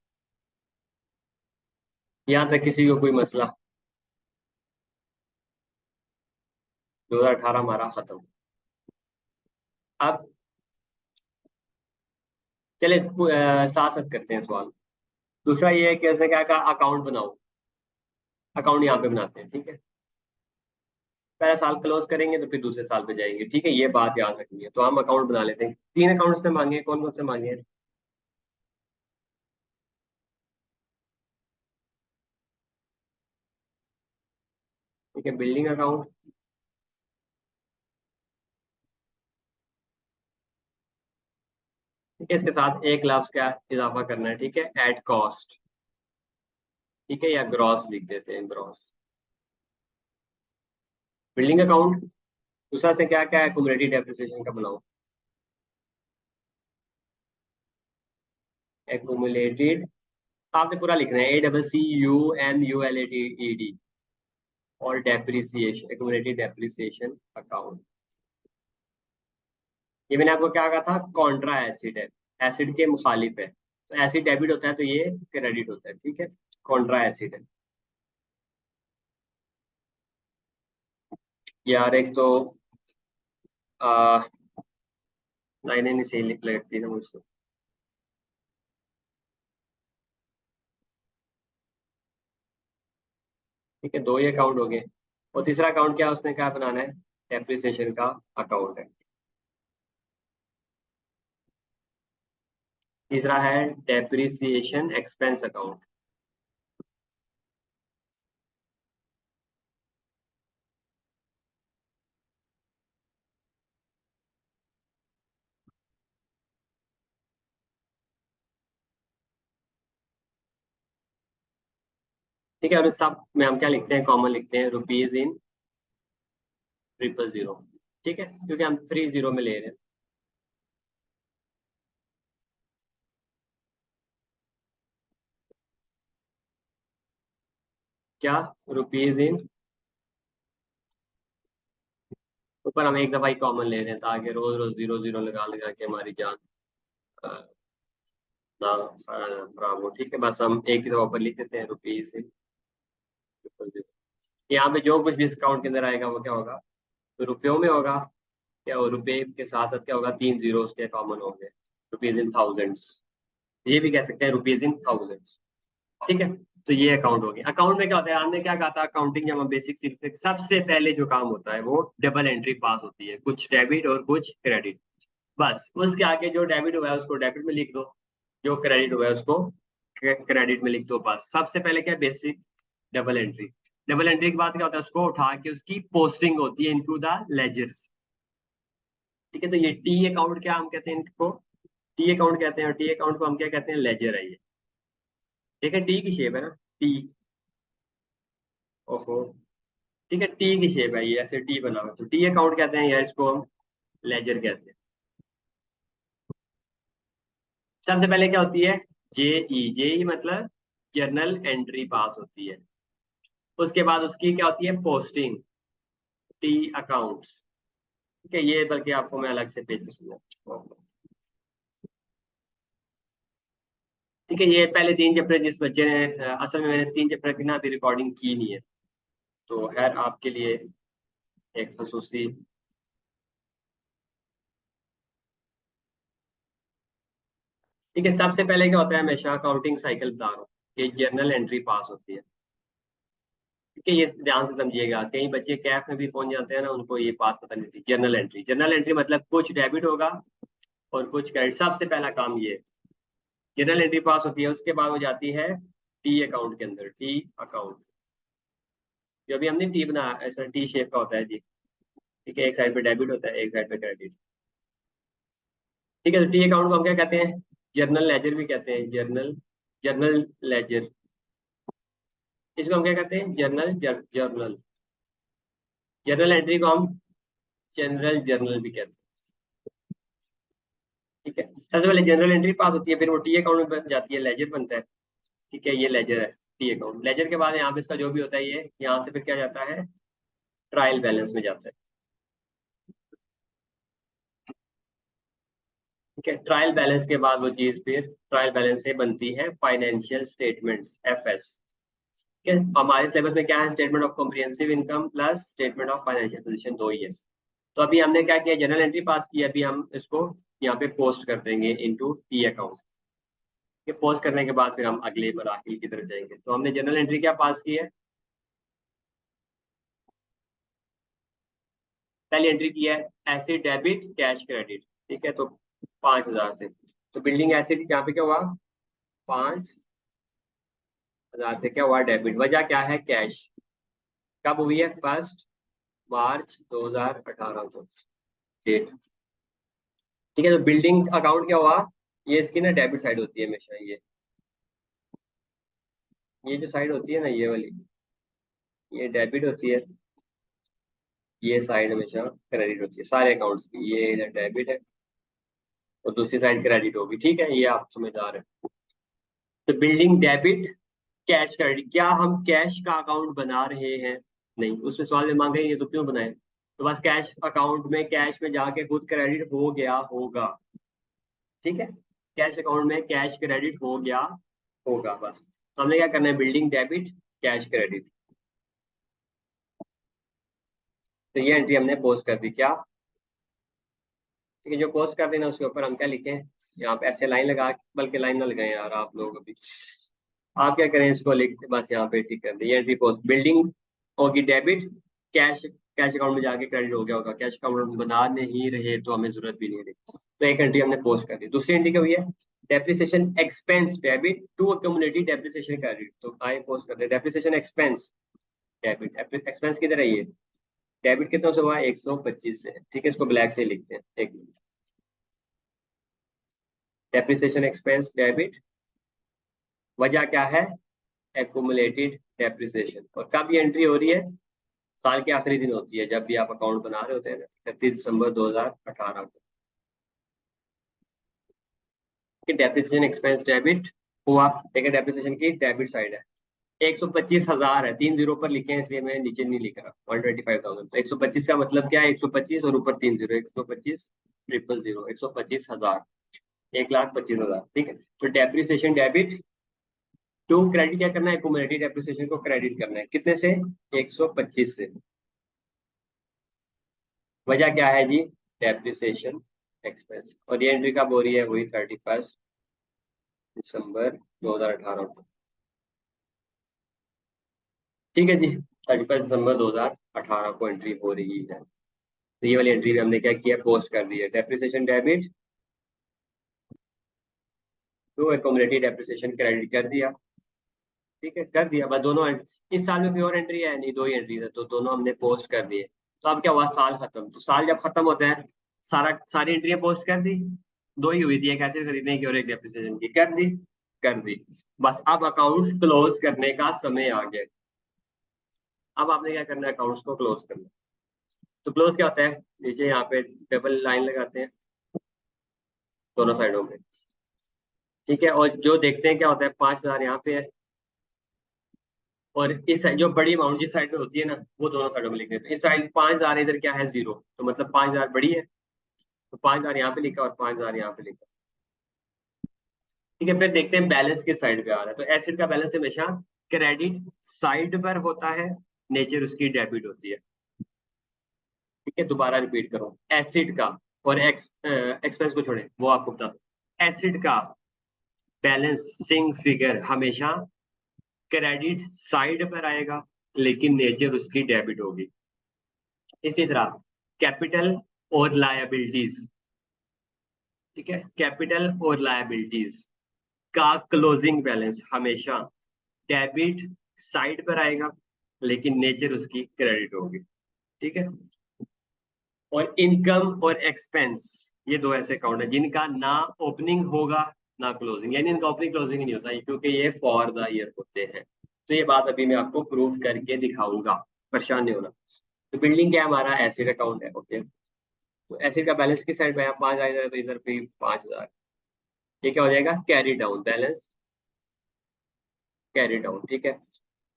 S1: यहाँ तक किसी को कोई मसला, 2018 हमारा खत्म। अब चले साथ साथ करते हैं सवाल। दूसरा ये है कि उसने क्या कहा, अकाउंट बनाओ, अकाउंट यहाँ पे बनाते हैं, ठीक है, पहला साल क्लोज करेंगे तो फिर दूसरे साल पे जाएंगे, ठीक है, ये बात याद रखनी है। तो हम अकाउंट बना लेते हैं, 3 अकाउंट से मांगे, कौन कौन से मांगे हैं, ठीक है, बिल्डिंग अकाउंट, ठीक है, इसके साथ एक लफ्ज क्या इजाफा करना है, ठीक है, एट कॉस्ट, ठीक है, या ग्रॉस लिख देते हैं, ग्रॉस। बिल्डिंग अकाउंट, दूसरा से क्या क्या है, कुमुलेटिव डेप्रिसिएशन का बनाओ, एक्यूमुलेटेड, आपने पूरा लिखना है, ACCUMULATED, और डेप्रिसिएशन, एक्यूमुलेटेड डेप्रिसिएशन अकाउंट। ये मैंने आपको क्या कहा था, कॉन्ट्रा एसिड है, एसिड के मुखालिफ है, तो एसिड डेबिट होता है तो ये क्रेडिट होता है, ठीक है, कॉन्ट्रा एसिड है। यार एक तो आ, लाइनें नहीं सही लिख लगती ना मुझसे। ठीक है, दो ही अकाउंट हो गए, और तीसरा अकाउंट क्या उसने क्या बनाना है, डेप्रिसिएशन का अकाउंट है। तीसरा है डेप्रिसिएशन एक्सपेंस अकाउंट। ठीक है, और सब में हम क्या लिखते हैं, कॉमन लिखते हैं रुपीज इन 000, ठीक है, क्योंकि हम 30 में ले रहे हैं। क्या, रुपीज इन, ऊपर हम एक दफा ही कॉमन ले रहे हैं ताकि रोज रोज 0 0 लगा लगा के हमारी जान अ, ना खराब हो। ठीक है, बस हम एक ही दफा ऊपर लिख देते हैं रुपीज इन 0 0। यहाँ पे जो कुछ भी इस अकाउंट के अंदर आएगा वो क्या होगा, तो रुपयों में होगा। क्या हो, रुपए के साथ साथ क्या होगा, 3 0 उसके कॉमन होंगे, रुपीज इन थाउजेंड्स। ये भी कह सकते हैं रुपीज इन थाउजेंड्स। ठीक है, तो ये अकाउंट हो गया। अकाउंट में क्या होता है, हमने क्या कहा था, अकाउंटिंग जब हम बेसिक सीखते हैं, सबसे पहले जो काम होता है वो डबल एंट्री पास होती है, कुछ डेबिट और कुछ क्रेडिट। बस उसके आगे जो डेबिट हुआ है उसको डेबिट में लिख दो, जो क्रेडिट हुआ है उसको क्रेडिट में लिख दो। बस सबसे पहले क्या, basic double entry. Double entry के बाद क्या होता है, उसको उठा के उसकी पोस्टिंग होती है इनटू द लेजर्स। ठीक है, तो ये टी अकाउंट क्या हम कहते हैं इनको, टी अकाउंट कहते हैं, और टी अकाउंट को हम क्या कहते हैं, लेजर है ये। ठीक है, टी की शेप है ना, टी, ओहो, ठीक है, टी की शेप है ये, ऐसे टी बना हुआ, तो टी अकाउंट कहते हैं या इसको हम लेजर कहते हैं। सबसे पहले क्या होती है, जेई, जेई मतलब जर्नल एंट्री पास होती है। उसके बाद उसकी क्या होती है, पोस्टिंग, टी अकाउंट्स। ठीक है, ये बल्कि आपको मैं अलग से पेज पे समझाऊंगा। ठीक है, ये पहले 3 चैप्टर जिस बच्चे ने असल में मैंने 3 चैप्टर की ना अभी रिकॉर्डिंग की नहीं है, तो खैर आपके लिए एक खसूसी। ठीक है, सबसे पहले क्या होता है, हमेशा अकाउंटिंग साइकिल बता रहा हूँ कि जर्नल एंट्री पास होती है। ठीक है, ये ध्यान से समझिएगा, कई बच्चे कैफ में भी पहुंच जाते हैं ना, उनको ये बात पता नहीं थी। जर्नल एंट्री, जर्नल एंट्री मतलब कुछ डेबिट होगा और कुछ क्रेडिट, सबसे पहला काम ये जनरल एंट्री पास होती है। उसके बाद हो जाती है टी अकाउंट के अंदर, टी अकाउंट, जो अभी हमने टी बना ऐसा टी शेप का होता है जी। ठीक है, एक साइड पे डेबिट होता है, एक साइड पे क्रेडिट। ठीक है, तो टी अकाउंट को हम क्या कहते हैं, जर्नल लेजर भी कहते हैं, जर्नल, जर्नल लेजर। इसको हम क्या कहते हैं, जर्नल जर्नल। जर्नल एंट्री को हम जनरल जर्नल भी कहते हैं। ठीक है, सबसे पहले जनरल एंट्री पास होती है, फिर वो टी अकाउंट में बन जाती है, लेजर बनता है। ठीक है, ये लेजर है, टी अकाउंट। लेजर के बाद यहाँ पे इसका जो भी होता है ये यहाँ से फिर क्या जाता है, ट्रायल बैलेंस में जाता है। ठीक है, ट्रायल बैलेंस के बाद वो चीज फिर ट्रायल बैलेंस से बनती है फाइनेंशियल स्टेटमेंट्स, एफएस। ठीक है, हमारे सिलेबस में क्या है, statement of comprehensive income plus statement of financial position, दो ही है। तो अभी हमने क्या किया, जनरल एंट्री पास की, अभी हम इसको यहाँ पे पोस्ट कर देंगे इनटू टी अकाउंट। ये पोस्ट करने के बाद फिर हम अगले मराहल की तरफ जाएंगे। तो हमने जनरल एंट्री क्या पास की है, पहली एंट्री की है एसिड डेबिट कैश क्रेडिट। ठीक है, तो 5,000 से, तो बिल्डिंग एसिड यहाँ पे क्या हुआ, 5,000 से क्या हुआ डेबिट, वजह क्या है, कैश। कब हुई है, 1 मार्च 2018 को डेट। ठीक है, तो बिल्डिंग अकाउंट क्या हुआ, ये इसकी ना डेबिट साइड होती है हमेशा, ये जो साइड होती है ना, ये वाली, ये डेबिट होती है, ये साइड हमेशा क्रेडिट होती है सारे अकाउंट्स की, ये इधर डेबिट है और दूसरी साइड क्रेडिट होगी। ठीक है, ये आप समझदार है। तो बिल्डिंग डेबिट कैश क्रेडिट, क्या हम कैश का अकाउंट बना रहे हैं, नहीं, उसमें सवाल में मांगे ये तो क्यों बनाए, तो बस कैश अकाउंट में, कैश में जाके खुद क्रेडिट हो गया होगा। ठीक है, कैश अकाउंट में कैश क्रेडिट हो गया होगा बस। तो हमने क्या करना है, बिल्डिंग डेबिट कैश क्रेडिट। तो ये एंट्री हमने पोस्ट कर दी क्या। ठीक है, जो पोस्ट कर देना उसके ऊपर हम क्या लिखें, यहाँ पे ऐसे लाइन लगा, बल्कि लाइन ना लगाए यार आप लोग अभी, आप क्या करें, इसको लिख बस यहाँ पे टिक कर दें, ये एंट्री पोस्ट, बिल्डिंग होगी डेबिट कैश, कैश अकाउंट में जाके क्रेडिट हो गया होगा, कैश अकाउंट बना नहीं रहे तो हमें जरूरत भी नहीं रही। तो एक एंट्री हमने पोस्ट कर दी। दूसरी एंट्री क्या हुई है, depreciation expense debit to accumulated depreciation credit, तो आए पोस्ट कर दे डेप्रिसिएशन एक्सपेंस डेबिट। एक्सपेंस किधर है ये, डेबिट कितना से हुआ है, 125 से। ठीक है, इसको ब्लैक से लिखते हैं, एक डेप्रिसिएशन एक्सपेंस डेबिट, वजह क्या है, एक्यूमुलेटेड डेप्रिसिएशन। और कब ये एंट्री हो रही है? साल के आखिरी दिन होती है, जब भी आप अकाउंट बना रहे होते हैं ना, 31 दिसंबर 2018 को कि डेप्रिसिएशन एक्सपेंस डेबिट हुआ। ठीक है, डेप्रिसिएशन की डेबिट साइड है। 125,000 है, 3 जीरो पर लिखे हैं, इसलिए मैं नीचे नहीं लिख रहा। 125,000, तो 125 का मतलब क्या है? 125 और ऊपर 3 जीरो, 125,000, 125,000, 1,25,000। ठीक है, तो डेप्रिसिएशन डेबिट टू क्रेडिट क्या करना है? एक्यूमुलेटेड डेप्रिसिएशन को क्रेडिट करना है। कितने से? 125 से। वजह क्या है जी? Depreciation expense. और ये एंट्री कब हो रही है? वही 31 दिसंबर 2018 को। ठीक है जी, 31 दिसंबर 2018 को एंट्री हो रही है। तो ये वाली एंट्री भी हमने क्या किया? पोस्ट कर दी है। Depreciation debit to accumulated depreciation credit कर दिया। ठीक है, कर दिया। बस दोनों इस साल में कोई और एंट्री है नहीं, 2 ही एंट्री है, तो दोनों हमने पोस्ट कर दिए। तो अब क्या हुआ? साल खत्म। तो साल जब खत्म होता है, सारी एंट्रियां पोस्ट कर दी। 2 ही हुई थी, एक एसेट खरीदने की और एक डेप्रिसिएशन की। कर दी, कर दी। बस अब अकाउंट्स क्लोज करने का समय आ गया। अब आपने क्या करना है? अकाउंट्स को क्लोज करना। तो क्लोज क्या होता है? नीचे यहाँ पे डबल लाइन लगाते हैं दोनों साइडों पे। ठीक है, और जो देखते हैं क्या होता है, 5,000 यहाँ पे है, और इस साइड जो बड़ी अमाउंट जिस साइड में होती है ना, वो दोनों साइडों में लिख देते हैं। इस साइड 5,000, इधर क्या है? 0, तो मतलब 5,000 बड़ी है, तो 5,000 यहाँ पे लिखा और 5,000 यहाँ पे लिखा। ठीक है, फिर देखते हैं बैलेंस किस साइड पे आ रहा है। तो एसिड का बैलेंस हमेशा क्रेडिट साइड पर होता है, नेचर उसकी डेबिट होती है। ठीक है, दोबारा रिपीट करो। एसिड का, और एक्सपेंस को छोड़े, वो आपको बता दो। एसिड का बैलेंसिंग फिगर हमेशा क्रेडिट साइड पर आएगा, लेकिन नेचर उसकी डेबिट होगी। इसी तरह कैपिटल और लायबिलिटीज, ठीक है, कैपिटल और लायबिलिटीज का क्लोजिंग बैलेंस हमेशा डेबिट साइड पर आएगा, लेकिन नेचर उसकी क्रेडिट होगी। ठीक है, और इनकम और एक्सपेंस, ये दो ऐसे अकाउंट है जिनका ना ओपनिंग होगा ना क्लोजिंग, यानी इनका ओपनिंग क्लोजिंग नहीं होता, क्योंकि ये फॉर द ईयर होते हैं। तो ये बात अभी मैं आपको प्रूफ करके दिखाऊंगा, परेशान नहीं होना। तो बिल्डिंग क्या है? हमारा एसिड अकाउंट है। ओके, तो एसिड का बैलेंस किस साइड में है? 5,000, तो इधर भी 5,000। ये क्या हो जाएगा? Carry down balance, carry down. ठीक है,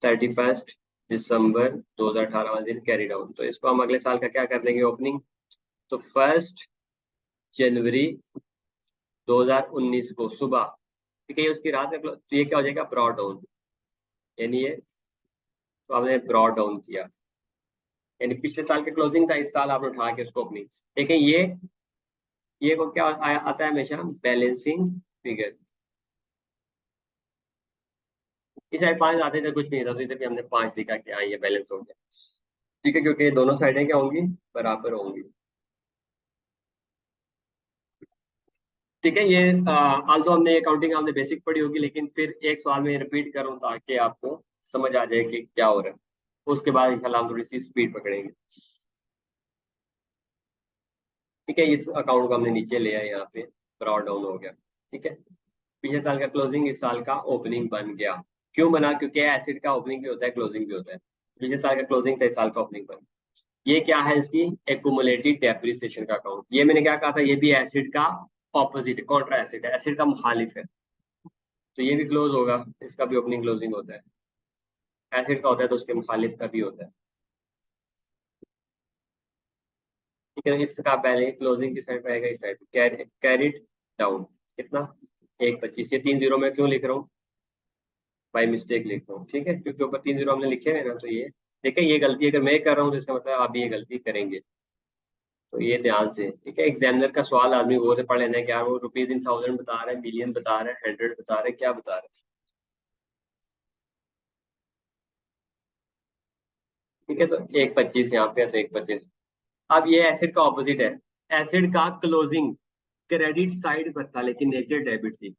S1: 31 दिसंबर 2018 वाले दिन कैरी डाउन। तो इसको हम अगले साल का क्या कर देंगे? ओपनिंग। तो 1 जनवरी 2019 को सुबह, ठीक है, ये उसकी रात का, तो ये क्या हो जाएगा? Brought down. यानी ये, तो आपने ब्रॉड डाउन किया, यानी पिछले साल के क्लोजिंग था, इस साल आपने उठा के उसको ओपनिंग। लेकिन ये को क्या आता है हमेशा? Balancing figure. इस साइड 5 आते थे, कुछ नहीं था, तो इधर भी हमने 5 लिखा कि हाँ ये बैलेंस हो गया। ठीक है, क्योंकि दोनों साइडें क्या होंगी? बराबर होंगी। ठीक है, ये आल्दो हमने अकाउंटिंग हमने बेसिक पढ़ी होगी, लेकिन फिर एक सवाल में रिपीट करूं ताकि आपको समझ आ जाए कि क्या हो रहा है। उसके बाद इंशाल्लाह हम थोड़ी सी स्पीड पकड़ेंगे। ठीक है, इस अकाउंट को हमने नीचे ले आया, यहाँ पे ब्रॉड डाउन हो गया। ठीक है, पिछले साल का क्लोजिंग इस साल का ओपनिंग बन गया। क्यों बना? क्योंकि एसिड का ओपनिंग भी होता है, क्लोजिंग भी होता है। पिछले साल का क्लोजिंग था, इस साल का ओपनिंग बन। ये क्या है? इसकी एक्यूमुलेटेड डेप्रिसिएशन का अकाउंट। ये मैंने क्या कहा था? ये भी एसिड का ऑपोजिट है, कॉन्ट्रा एसिड है, एसिड का मुखालिफ है। तो ये भी क्लोज होगा, इसका भी ओपनिंग क्लोजिंग होता है। एसिड का होता है तो उसके मुखालिफ का भी होता है। ठीक है, इसका पहले क्लोजिंग की साइड पे आएगा, इस साइड कैरिड डाउन। कितना? 1,25। ये 3 जीरो में क्यों लिख रहा हूँ? बाई मिस्टेक लिख रहा हूँ। ठीक है, क्योंकि ऊपर 3 जीरो हमने लिखे हुए ना, तो ये देखिए, ये गलती अगर मैं कर रहा हूँ तो इसका मतलब आप भी ये गलती करेंगे। तो ये ध्यान से, ठीक है, एग्जामिनर का सवाल आदमी वो से पढ़ लेना है कि यार वो रुपीज इन थाउजेंड बता रहा है, मिलियन बता रहा है, 100 बता रहा है, क्या बता रहा है। ठीक है, तो 1,25 यहाँ पे है, तो 1,25। अब ये एसिड का ऑपोजिट है। एसिड का क्लोजिंग क्रेडिट साइड पर था, लेकिन नेचर डेबिट थी।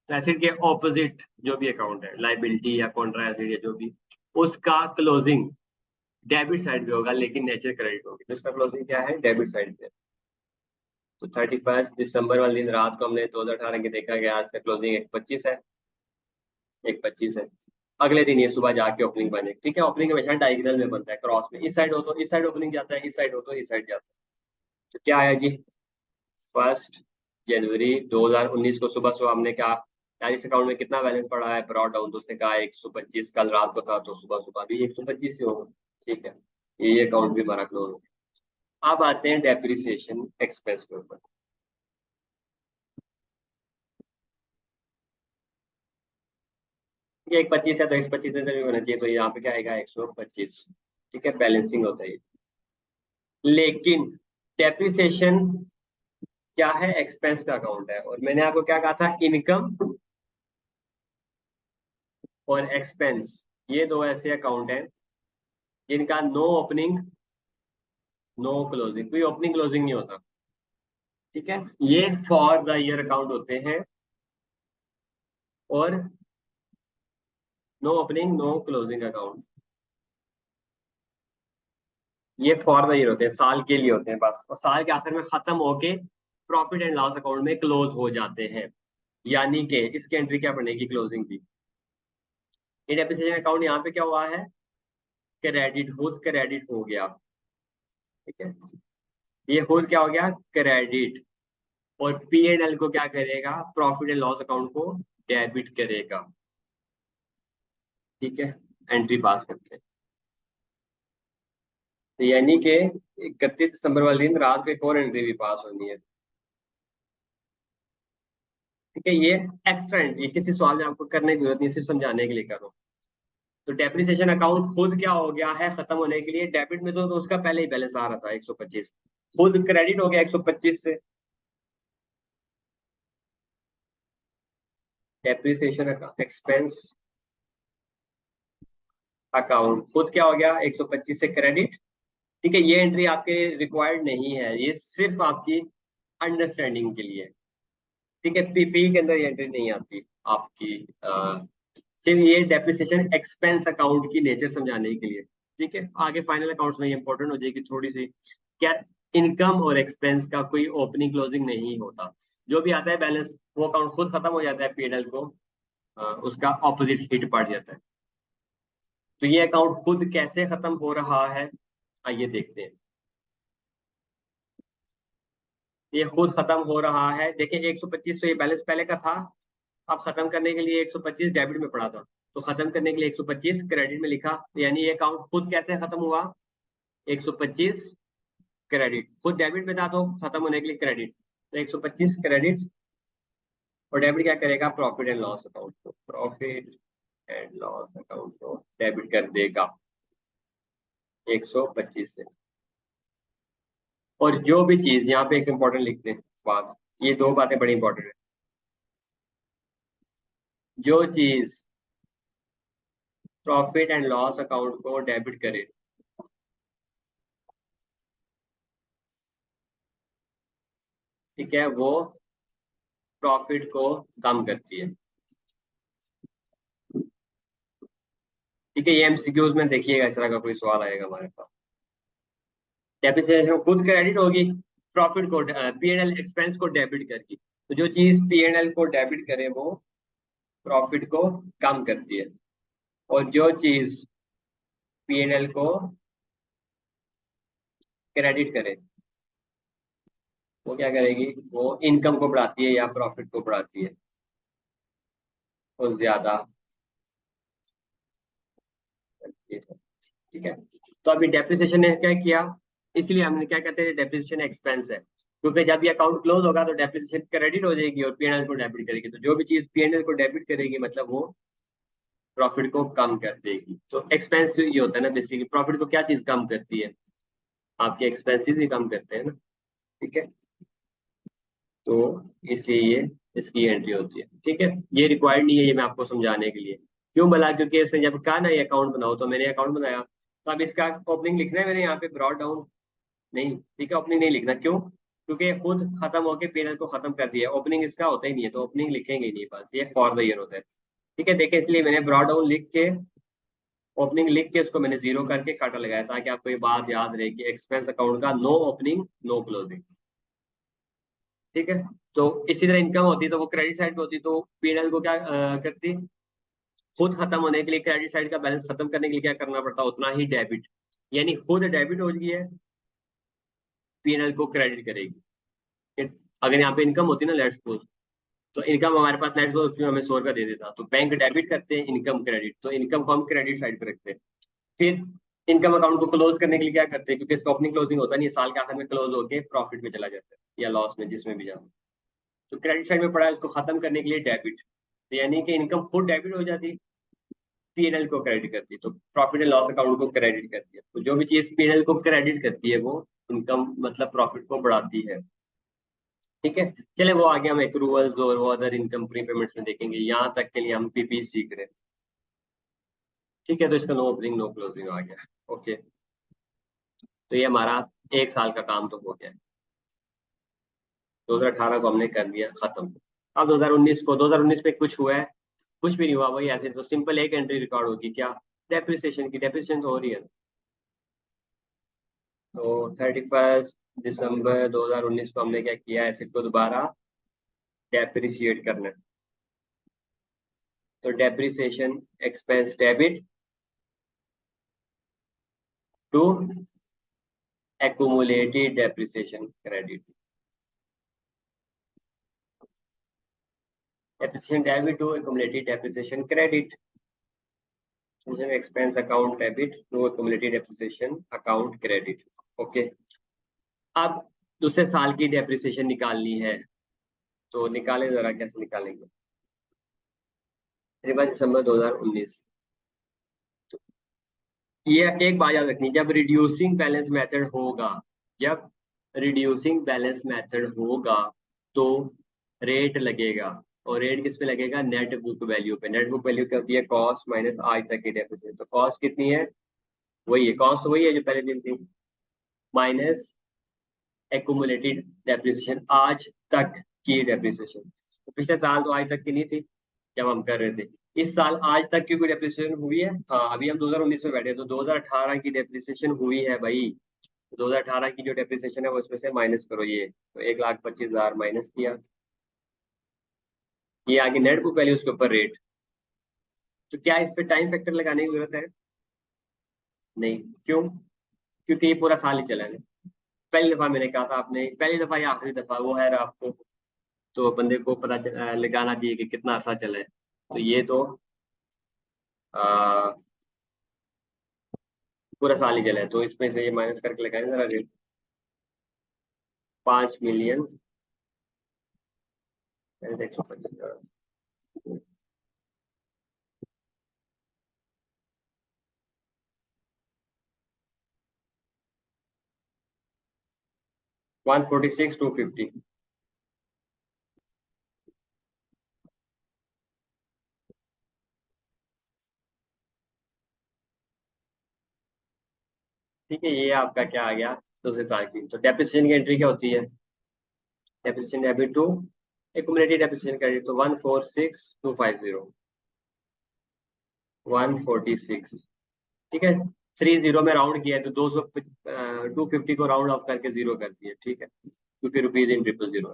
S1: तो एसिड के ऑपोजिट जो भी अकाउंट है, लाइबिलिटी या कॉन्ट्रा एसिड या जो भी, उसका क्लोजिंग डेबिट साइड पे होगा, लेकिन नेचर क्रेडिट होगी। तो इसका क्लोजिंग क्या है? डेबिट साइड पे। तो 31 दिसंबर वाले दिन रात को हमने 2018 की देखा गया, आज का क्लोजिंग 1,25 है, 1,25 है। अगले दिन ये सुबह जाके ओपनिंग बने, ठीक है। ओपनिंग हमेशा डायगोनल में बनता है, क्रॉस में, इस साइड हो तो इस साइड ओपनिंग जाता है, इस साइड हो तो इस साइड जाता है। तो क्या आया जी, 1 जनवरी 2019 को सुबह सुबह हमने कहा यार इस अकाउंट में कितना बैलेंस पड़ा है, ब्रॉड डाउन, तो उसने कहा 125, कल रात को था तो सुबह सुबह भी 125 ही होगा, ठीक है। ये अकाउंट भी हमारा क्लोज हो गया। अब आते हैं डेप्रिसिएशन एक्सपेंस के ऊपर। ये 125 है तो 125 से भी होना चाहिए, तो यहाँ पे क्या आएगा 125, ठीक है, बैलेंसिंग होता है। लेकिन डेप्रिसिएशन क्या है, एक्सपेंस का अकाउंट है, और मैंने आपको क्या कहा था, इनकम और एक्सपेंस, ये दो ऐसे अकाउंट हैं जिनका नो ओपनिंग नो क्लोजिंग, कोई ओपनिंग क्लोजिंग नहीं होता, ठीक है। ये फॉर द ईयर अकाउंट होते हैं और no opening no closing account, ये फॉर द ईयर होते हैं, साल के लिए होते हैं बस, और साल के आखिर में खत्म होके प्रॉफिट एंड लॉस अकाउंट में क्लोज हो जाते हैं। यानी कि इसकी एंट्री क्या बनेगी, क्लोजिंग की। ये डेप्रिसिएशन अकाउंट यहाँ पे क्या हुआ है, क्रेडिट, खुद क्रेडिट हो गया, ठीक है। ये खुद क्या हो गया, क्रेडिट, और पी एंड एल को क्या करेगा, प्रॉफिट एंड लॉस अकाउंट को डेबिट करेगा, ठीक है। एंट्री पास करते हैं, तो यानी कि 31 दिसंबर वाले दिन रात को एक और एंट्री भी पास होनी है, ठीक है। ये एक्स्ट्रा एंट्री, किसी सवाल में आपको करने की जरूरत नहीं, सिर्फ समझाने के लिए करो। तो डेप्रिसिएशन अकाउंट खुद क्या हो गया है, खत्म होने के लिए, डेबिट में तो उसका पहले ही बैलेंस आ रहा था 125, खुद क्रेडिट हो गया 125 से। डेप्रिसिएशन एक्सपेंस अकाउंट खुद क्या हो गया 125 से क्रेडिट, ठीक है। ये एंट्री आपके रिक्वायर्ड नहीं है, ये सिर्फ आपकी अंडरस्टैंडिंग के लिए, ठीक है। पीपी के अंदर ये एंट्री नहीं आती आपकी, सिर्फ ये डेप्रिसिएशन एक्सपेंस अकाउंट की नेचर समझाने के लिए, ठीक है। आगे फाइनल अकाउंट्स में ये इंपॉर्टेंट हो जाएगी थोड़ी सी, क्या इनकम और एक्सपेंस का कोई ओपनिंग क्लोजिंग नहीं होता, जो भी आता है बैलेंस वो अकाउंट खुद खत्म हो जाता है, पीएनएल को उसका ऑपोजिट हिट पड़ जाता है। तो ये अकाउंट खुद कैसे खत्म हो रहा है, आइए देखते हैं। ये खुद खत्म हो रहा है, देखिए 125 तो ये बैलेंस पहले का था, अब खत्म करने के लिए 125 डेबिट में पड़ा था, तो खत्म करने के लिए 125 क्रेडिट में लिखा, यानी ये अकाउंट खुद कैसे खत्म हुआ, 125 क्रेडिट, खुद डेबिट में था तो खत्म होने के लिए क्रेडिट, तो 125 क्रेडिट, और डेबिट क्या करेगा, प्रॉफिट एंड लॉस अकाउंट को, प्रॉफिट एंड लॉस अकाउंट को डेबिट कर देगा 125 से। और जो भी चीज, यहाँ पे एक इंपॉर्टेंट लिखते हैं बात, ये दो बातें बड़ी इंपॉर्टेंट है, जो चीज प्रॉफिट एंड लॉस अकाउंट को डेबिट करे, ठीक है, वो प्रॉफिट को कम करती है, ठीक है। ये एमसीक्यूज में देखिएगा, इस तरह का कोई सवाल आएगा हमारे पास। डेप्रिसिएशन खुद क्रेडिट होगी, प्रॉफिट को पीएनएल एक्सपेंस को डेबिट करके, तो जो चीज पीएनएल को डेबिट करे वो प्रॉफिट को कम करती है, और जो चीज पीएनएल को क्रेडिट करे वो क्या करेगी, वो इनकम को बढ़ाती है या प्रॉफिट को बढ़ाती है, वो ज्यादा करती है, ठीक है। तो अभी डेप्रिसिएशन ने क्या किया, इसलिए हमने क्या कहते हैं, डेप्रिसिएशन एक्सपेंस है, क्योंकि जब ये अकाउंट क्लोज होगा तो डेप्रिसिएशन क्रेडिट हो जाएगी और पीएनएल को डेबिट करेगी, तो जो भी चीज पीएनएल को डेबिट करेगी मतलब वो प्रॉफिट को कम कर देगी। तो एक्सपेंस ये होता है ना, बेसिकली प्रॉफिट को क्या चीज कम करती है, आपके एक्सपेंसेस ही कम करते हैं ना, ठीक है। तो इसलिए ये इसकी एंट्री होती है, ठीक है। ये रिक्वायर्ड नहीं है, ये मैं आपको समझाने के लिए, क्यों बोला, क्योंकि इसने जब कहा ना ये अकाउंट बनाओ तो मैंने अकाउंट बनाया, तो अब इसका ओपनिंग लिखना है मैंने यहाँ पे, ब्रॉड डाउन नहीं, ठीक है, ओपनिंग नहीं लिखना, क्यों, क्योंकि ये खुद खत्म होके पीएनएल को खत्म कर दिया, ओपनिंग इसका होता ही नहीं है, तो ओपनिंग लिखेंगे ही नहीं, बस ये फॉर द ईयर होता है, ठीक है। देखिए इसलिए मैंने ब्रॉड डाउन लिख के, ओपनिंग लिख के उसको मैंने जीरो करके काटा लगाया, ताकि आपको ये बात याद रहे कि एक्सपेंस अकाउंट का नो ओपनिंग नो क्लोजिंग, ठीक है। तो इसी तरह इनकम होती तो वो क्रेडिट साइड पे होती, तो पीएनएल को क्या करती, खुद खत्म होने के लिए, क्रेडिट साइड का बैलेंस खत्म करने के लिए क्या करना पड़ता है, उतना ही डेबिट, यानी खुद डेबिट हो गई है, पीएनएल को क्रेडिट करेगी। अगर यहाँ पे इनकम होती ना लेट्स सपोज, तो इनकम हमारे पास लेट्स सपोज हमें 100 रुपया दे देता, तो बैंक डेबिट करते हैं, इनकम क्रेडिट, तो इनकम को हम क्रेडिट साइड पे रखते हैं। फिर इनकम अकाउंट को क्लोज करने के लिए क्या करते हैं, क्योंकि इसका ओपनिंग क्लोजिंग होता नहीं, साल के आखिर में क्लोज होके प्रॉफिट में चला जाता है या लॉस में, जिसमें भी जाओ। तो क्रेडिट साइड में पड़ा है, उसको खत्म करने के लिए डेबिट, तो यानी कि इनकम खुद डेबिट हो जाती, पीएनएल को क्रेडिट करती है, तो प्रॉफिट एंड लॉस अकाउंट को क्रेडिट करती है। तो जो भी चीज पीएनएल को क्रेडिट करती है वो इनकम मतलब प्रॉफिट को बढ़ाती है। ठीक है, चले वो आगे हम एक्रूवल्स और वो अदर इनकम प्री पेमेंट्स में देखेंगे, यहाँ तक के लिए हम पीपी सीख रहे हैं। ठीक है, तो इसका नो ओपनिंग नो क्लोजिंग आ गया। ओके, तो ये हमारा 1 साल का काम तो हो गया। 2018 को हमने कर दिया खत्म। अब 2019 को, 2019 में कुछ हुआ है? कुछ भी नहीं हुआ भाई, ऐसे तो सिंपल एक एंट्री रिकॉर्ड होगी, क्या? डेप्रिसिएशन की, डेप्रिसिएशन तो हो रही है। तो 31 दिसंबर 2019 को हमने क्या किया, एसेट को दोबारा डेप्रिसिएट करना है। तो depreciation expense debit to accumulated depreciation credit, depreciation debit to accumulated depreciation credit, expense account debit to accumulated depreciation account credit। Okay, अब दूसरे साल की डेप्रिसिएशन निकालनी है, तो निकालें जरा, कैसे निकालेंगे? 31 दिसंबर 2019, ये एक बात याद रखनी, जब रिड्यूसिंग बैलेंस मेथड होगा, जब रिड्यूसिंग बैलेंस मेथड होगा तो रेट लगेगा, और रेट किस पे लगेगा? नेट बुक वैल्यू पे। नेट बुक वैल्यू क्या होती है? कॉस्ट माइनस आज तक की डेप्रिसिएशन। तो कॉस्ट कितनी है? वही है, कॉस्ट वही है जो पहले दिन थी, माइनस एक्यूमुलेटेड डेप्रिसिएशन, आज तक की डेप्रिसिएशन। तो पिछले साल तो आज तक की नहीं थी जब हम कर रहे थे, इस साल आज तक की कोई डेप्रिसिएशन हुई है? हाँ, अभी हम 2019 में बैठे हैं, तो 2018 की डेप्रिसिएशन हुई है भाई। 2018 की जो डेप्रिसिएशन है वो इसमें से माइनस करो, ये तो 1,25,000 माइनस किया, ये आगे नेट बुक वैल्यू, उसके ऊपर रेट। तो क्या इस पे टाइम फैक्टर लगाने की जरूरत है? नहीं, क्यों? क्योंकि ये पूरा साल ही चला है। पहली दफा मैंने कहा था, आपने पहली दफा या आखिरी दफा वो है आपको, तो बंदे को पता लगाना चाहिए कि कितना अर्सा चला है। तो ये तो आ, पूरा साल ही चला है, तो इसमें से ये माइनस करके लगाए जरा रेट। 5 मिलियन 125,000, 146,250। ठीक है, ये आपका क्या आ गया? दूसरे साल की। तो डेप्रिसिएशन की एंट्री क्या होती है? Depreciation debit to accumulated depreciation credit, तो 146,250, 146। ठीक है, 30 में राउंड किया है, तो 250 को राउंड ऑफ करके जीरो कर दिया। ठीक है, क्योंकि रुपीज इन ट्रिपल जीरो।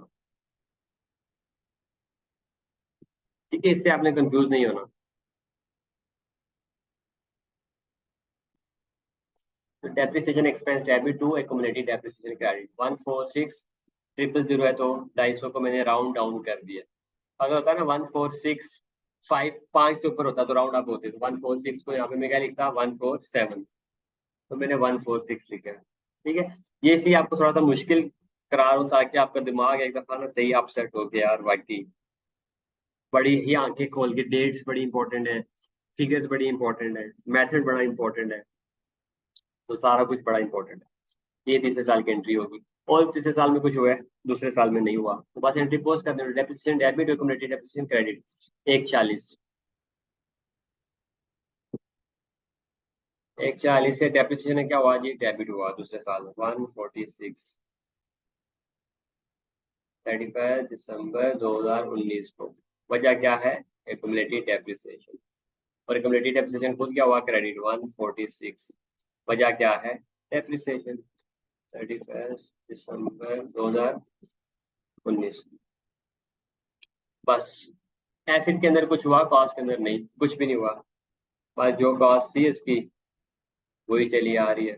S1: ठीक है, इससे आपने कंफ्यूज नहीं होना। तो depreciation expense debit to accumulated depreciation credit 146,000 है, तो 250 को मैंने राउंड डाउन कर दिया। अगर होता है ना 146,5 5 से ऊपर होता तो राउंड अप होते, तो 146 को यहाँ पे मैं क्या लिखता, 147, तो मैंने 146 लिखा है। ठीक है, ये सी आपको थोड़ा सा मुश्किल करा रहा हूँ, ताकि आपका दिमाग एक दफा ना सही अपसेट हो गया, यार वाकई बड़ी ही आंखें खोल के, डेट्स बड़ी इंपॉर्टेंट है, फिगर्स बड़ी इंपॉर्टेंट है, मेथड बड़ा इंपॉर्टेंट है, तो सारा कुछ बड़ा इंपॉर्टेंट है। ये तीसरे साल की एंट्री होगी, और तीसरे साल में कुछ हुआ है, दूसरे साल में नहीं हुआ, तो बस एंट्री पोस्ट कर देना, depreciation debit accumulated depreciation credit 140, 140 से डेप्रिसिएशन क्या हुआ जी? डेबिट हुआ दूसरे साल 146, 31 दिसंबर 2019 को। वजह क्या है? एक्यूमुलेटेड डेप्रिसिएशन, और एक्यूमुलेटेड डेप्रिसिएशन खुद क्या हुआ? क्रेडिट 146। वजह क्या है? डेप्रिसिएशन। 31 दिसंबर 2019, बस एसिड के अंदर कुछ हुआ, कॉस्ट के अंदर नहीं, कुछ भी नहीं हुआ, बस जो कॉस्ट थी इसकी वही चली आ रही है।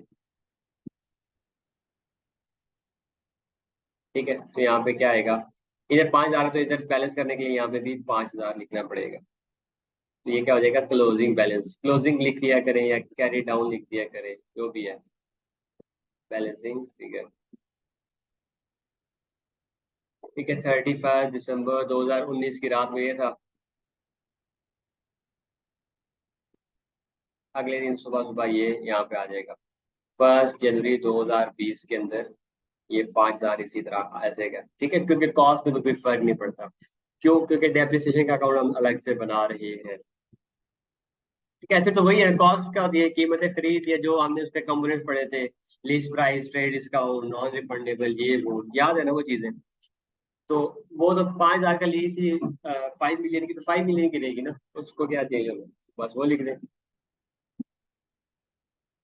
S1: ठीक है, तो यहाँ पे क्या आएगा, इधर 5,000 तो इधर बैलेंस करने के लिए यहाँ पे भी 5,000 लिखना पड़ेगा। तो ये क्या हो जाएगा, क्लोजिंग बैलेंस, क्लोजिंग लिख दिया करें या कैरी डाउन लिख दिया करें, जो भी है, बैलेंसिंग फिगर। ठीक है, 31 दिसंबर 2019 की रात में ये था। अगले दिन सुबह सुबह ये यहाँ पे आ जाएगा 1 जनवरी 2020 के अंदर, ये 5,000 इसी तरह ऐसे का। ठीक है, क्योंकि कॉस्ट में तो कोई फर्क नहीं पड़ता। क्यों, क्योंकि डेप्रिसिएशन का अकाउंट हम अलग से बना रहे हैं। ठीक है, ऐसे तो वही है, कॉस्ट का दिए, कीमतें खरीद या जो हमने उसके कंपोनेंट्स पढ़े थे, lease price, trade discount, non refundable, ये वो याद है ना वो चीजें। तो वो तो 5,000 का ली थी, 5 मिलियन की, तो 5 मिलियन की रहेगी ना, उसको क्या चाहिए हमें, बस वो लिख दें।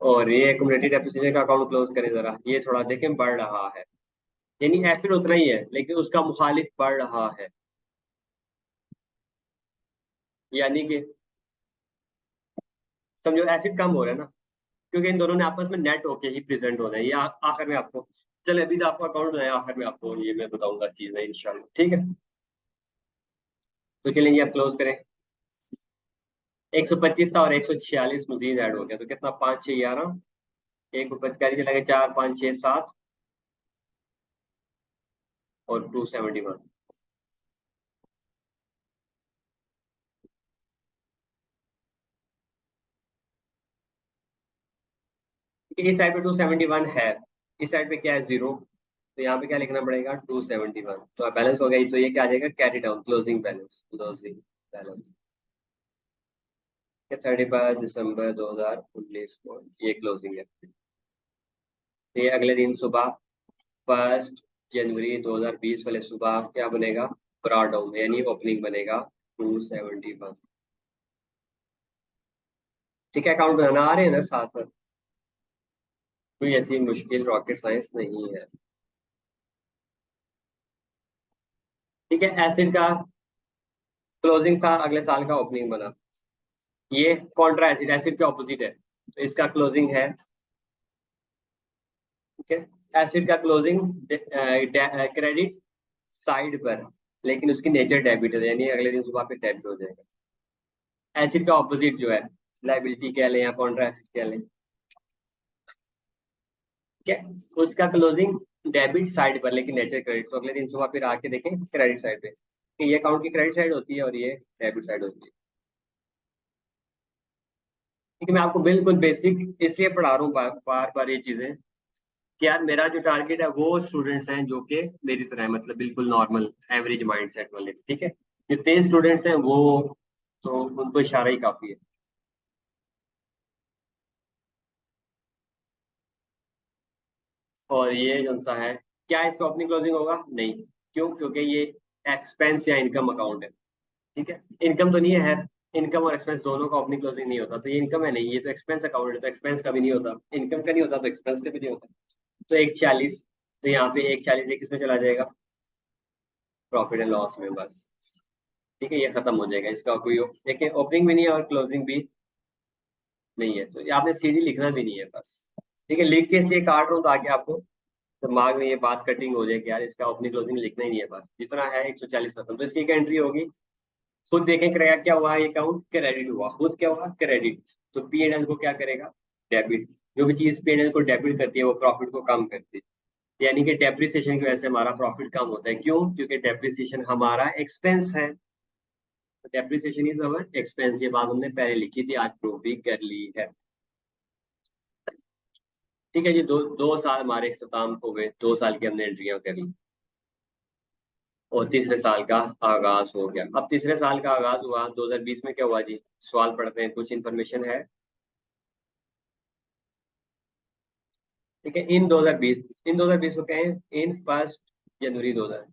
S1: और ये कम्युनिटी डेप्रिसिएशन का अकाउंट क्लोज करें जरा, ये थोड़ा देखें बढ़ रहा है, यानी एसिड उतना ही है लेकिन उसका मुखालिफ बढ़ रहा है, यानी कि समझो एसिड कम हो रहा है ना, क्योंकि इन दोनों ने आपस में नेट होके ही प्रेजेंट होना है। ये आखिर में आपको, चले अभी तो आपको अकाउंट बनाया, आखिर में आपको ये मैं बताऊंगा चीजें इंशाल्लाह। ठीक है, तो चलेंगे आप क्लोज करें। 125 था और 146 मजीद ऐड हो गया, तो कितना, 5 6 11, एक ऊपर कैरी चला गया, 4 5 6 7 और 271। इस साइड पे 271 है, इस साइड पे क्या है, जीरो, तो यहाँ पे क्या लिखना पड़ेगा, 271, तो बैलेंस हो गया, तो ये क्या आ जाएगा, carry down, closing balance, closing balance. 31 दिसंबर 2019 को ये क्लोजिंग है। तो ये अगले दिन सुबह 1 जनवरी 2020 वाले सुबह क्या बनेगा, ब्रॉड डाउन, यानी ओपनिंग बनेगा 271। ठीक है, अकाउंट बनाना आ रहे हैं ना साथ में, कोई ऐसी मुश्किल रॉकेट साइंस नहीं है। ठीक है, एसिड का क्लोजिंग था, अगले साल का ओपनिंग बना। ये कॉन्ट्रा एसिड, एसिड के ऑपोजिट है, तो इसका क्लोजिंग है। ठीक है, एसिड का क्लोजिंग क्रेडिट साइड पर, लेकिन उसकी नेचर डेबिट है, यानी अगले दिन सुबह पे डेबिट हो जाएगा। एसिड का ऑपोजिट जो है, लाइबिलिटी कह लें या कॉन्ट्रा एसिड कह लें, ठीक है, उसका क्लोजिंग डेबिट साइड पर लेकिन नेचर क्रेडिट, तो अगले दिन सुबह फिर आके देखें क्रेडिट साइड पे कि ये अकाउंट की क्रेडिट साइड होती है और ये डेबिट साइड होती है। ठीक है, मैं आपको बिल्कुल बेसिक इसलिए पढ़ा रहा हूँ बार बार बार ये चीजें, कि यार मेरा जो टारगेट है वो स्टूडेंट्स हैं जो कि मेरी तरह है, मतलब बिल्कुल नॉर्मल एवरेज माइंड सेट वाले। ठीक है, जो तेज स्टूडेंट्स हैं वो तो उनको इशारा ही काफी है। और ये जो सा है, क्या इसका ओपनिंग क्लोजिंग होगा, नहीं, क्यों, क्योंकि ये एक्सपेंस या इनकम अकाउंट है। ठीक है, इनकम तो नहीं है, इनकम और एक्सपेंस दोनों का ओपनिंग क्लोजिंग नहीं होता, तो ये इनकम है नहीं, ये तो एक्सपेंस अकाउंट है, तो एक्सपेंस का भी नहीं होता, इनकम का नहीं होता तो एक्सपेंस का भी नहीं होता। तो 140, तो यहाँ पे 140 एक इसमें चला जाएगा, प्रॉफिट एंड लॉस में बस। ठीक है, ये खत्म हो जाएगा, इसका कोई देखिए ओपनिंग भी नहीं है और क्लोजिंग भी नहीं है, तो ये आपने सीधी लिखना भी नहीं है बस। ठीक है, लिख के इसलिए काट रहा हूँ ताकि आपको दिमाग में ये बात कटिंग हो जाए कि यार इसका ओपनिंग क्लोजिंग लिखना ही नहीं है, बस जितना है 140 खत्म, तो इसकी एक एंट्री होगी। खुद देखें करेगा क्या हुआ, ये अकाउंट क्रेडिट हुआ, खुद क्या हुआ, क्रेडिट, तो पी एंड एल को क्या करेगा, डेबिट। जो भी चीज पी एंड एल को डेबिट करती है वो प्रॉफिट को कम करती है, यानी कि डेप्रिसिएशन की वजह से हमारा प्रॉफिट कम होता है। क्यों, क्योंकि डेप्रिसिएशन हमारा एक्सपेंस है, डेप्रिसिएशन इज अवर एक्सपेंस, ये बात हमने पहले लिखी थी, आज प्रूव भी कर ली है। ठीक है जी, दो 2 साल हमारे इख्तिताम हो गए, 2 साल की हमने एंट्रियां कर ली और तीसरे साल का आगाज हो गया। अब तीसरे साल का आगाज हुआ 2020 में, क्या हुआ जी, सवाल पढ़ते हैं, कुछ इन्फॉर्मेशन है। ठीक है, इन 2020 को कहें इन 1 जनवरी 2000,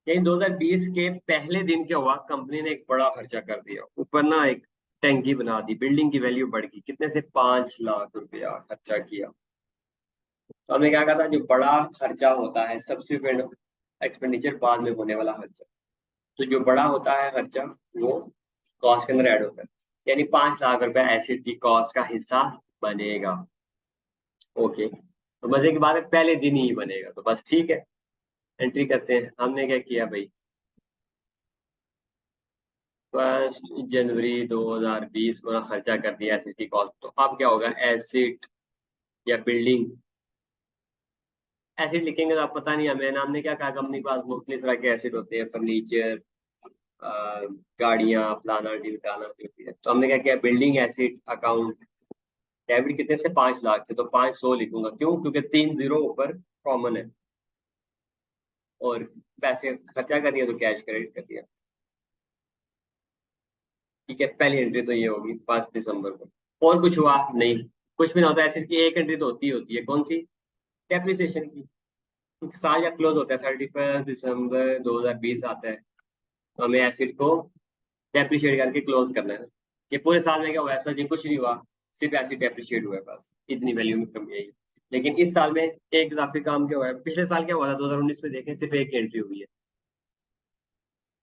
S1: इन 2020 के पहले दिन क्या हुआ, कंपनी ने एक बड़ा खर्चा कर दिया, ऊपर ना एक टैंकी बना दी, बिल्डिंग की वैल्यू बढ़ गई, कितने से 5 लाख रुपया खर्चा किया। तो हमने क्या कहा था, जो बड़ा खर्चा होता है सब्सिक्वेंट एक्सपेंडिचर, बाद में होने वाला खर्चा, तो जो बड़ा होता है खर्चा वो कॉस्ट के अंदर ऐड होता है, यानी 5 लाख रुपए एसिड की कॉस्ट का हिस्सा बनेगा। ओके, तो मजे की बात है पहले दिन ही बनेगा, तो बस ठीक है, एंट्री करते हैं। हमने क्या किया भाई, 1 जनवरी 2020 को ना खर्चा कर दिया एसिड की कॉस्ट, तो अब क्या होगा, एसिड या बिल्डिंग, एसिड लिखेंगे तो आप पता नहीं हमें, हमने क्या कहा, कंपनी के पास मुख्तलिफ तरह के एसिड होते हैं, फर्नीचर, गाड़ियां, फलाना ढिमकाना जो भी है। तो हमने क्या किया, बिल्डिंग एसिड अकाउंट डेबिट कितने से, 5 लाख से, तो 500 लिखूंगा, क्यों, क्योंकि 3 जीरो ऊपर कॉमन है, और पैसे खर्चा कर दिया तो कैश क्रेडिट कर दिया। ठीक है, पहली एंट्री तो ये होगी 5 दिसंबर को। और कुछ हुआ नहीं, कुछ भी ना होता है, एसिड की एक एंट्री तो होती है, कौन सी, डेप्रिसिएशन की, क्योंकि साल जब क्लोज होता है 31 दिसंबर 2020 आता है, तो हमें एसिड को डेप्रिशिएट करके क्लोज करना है। कि पूरे साल में क्या हुआ, ऐसा जी कुछ नहीं हुआ, सिर्फ एसिड डेप्रिशिएट हुआ है, बस इतनी वैल्यू में कमी आई। लेकिन इस साल में एक इजाफी काम क्या हुआ है, पिछले साल क्या हुआ था 2019 में देखें, सिर्फ एक एंट्री हुई है,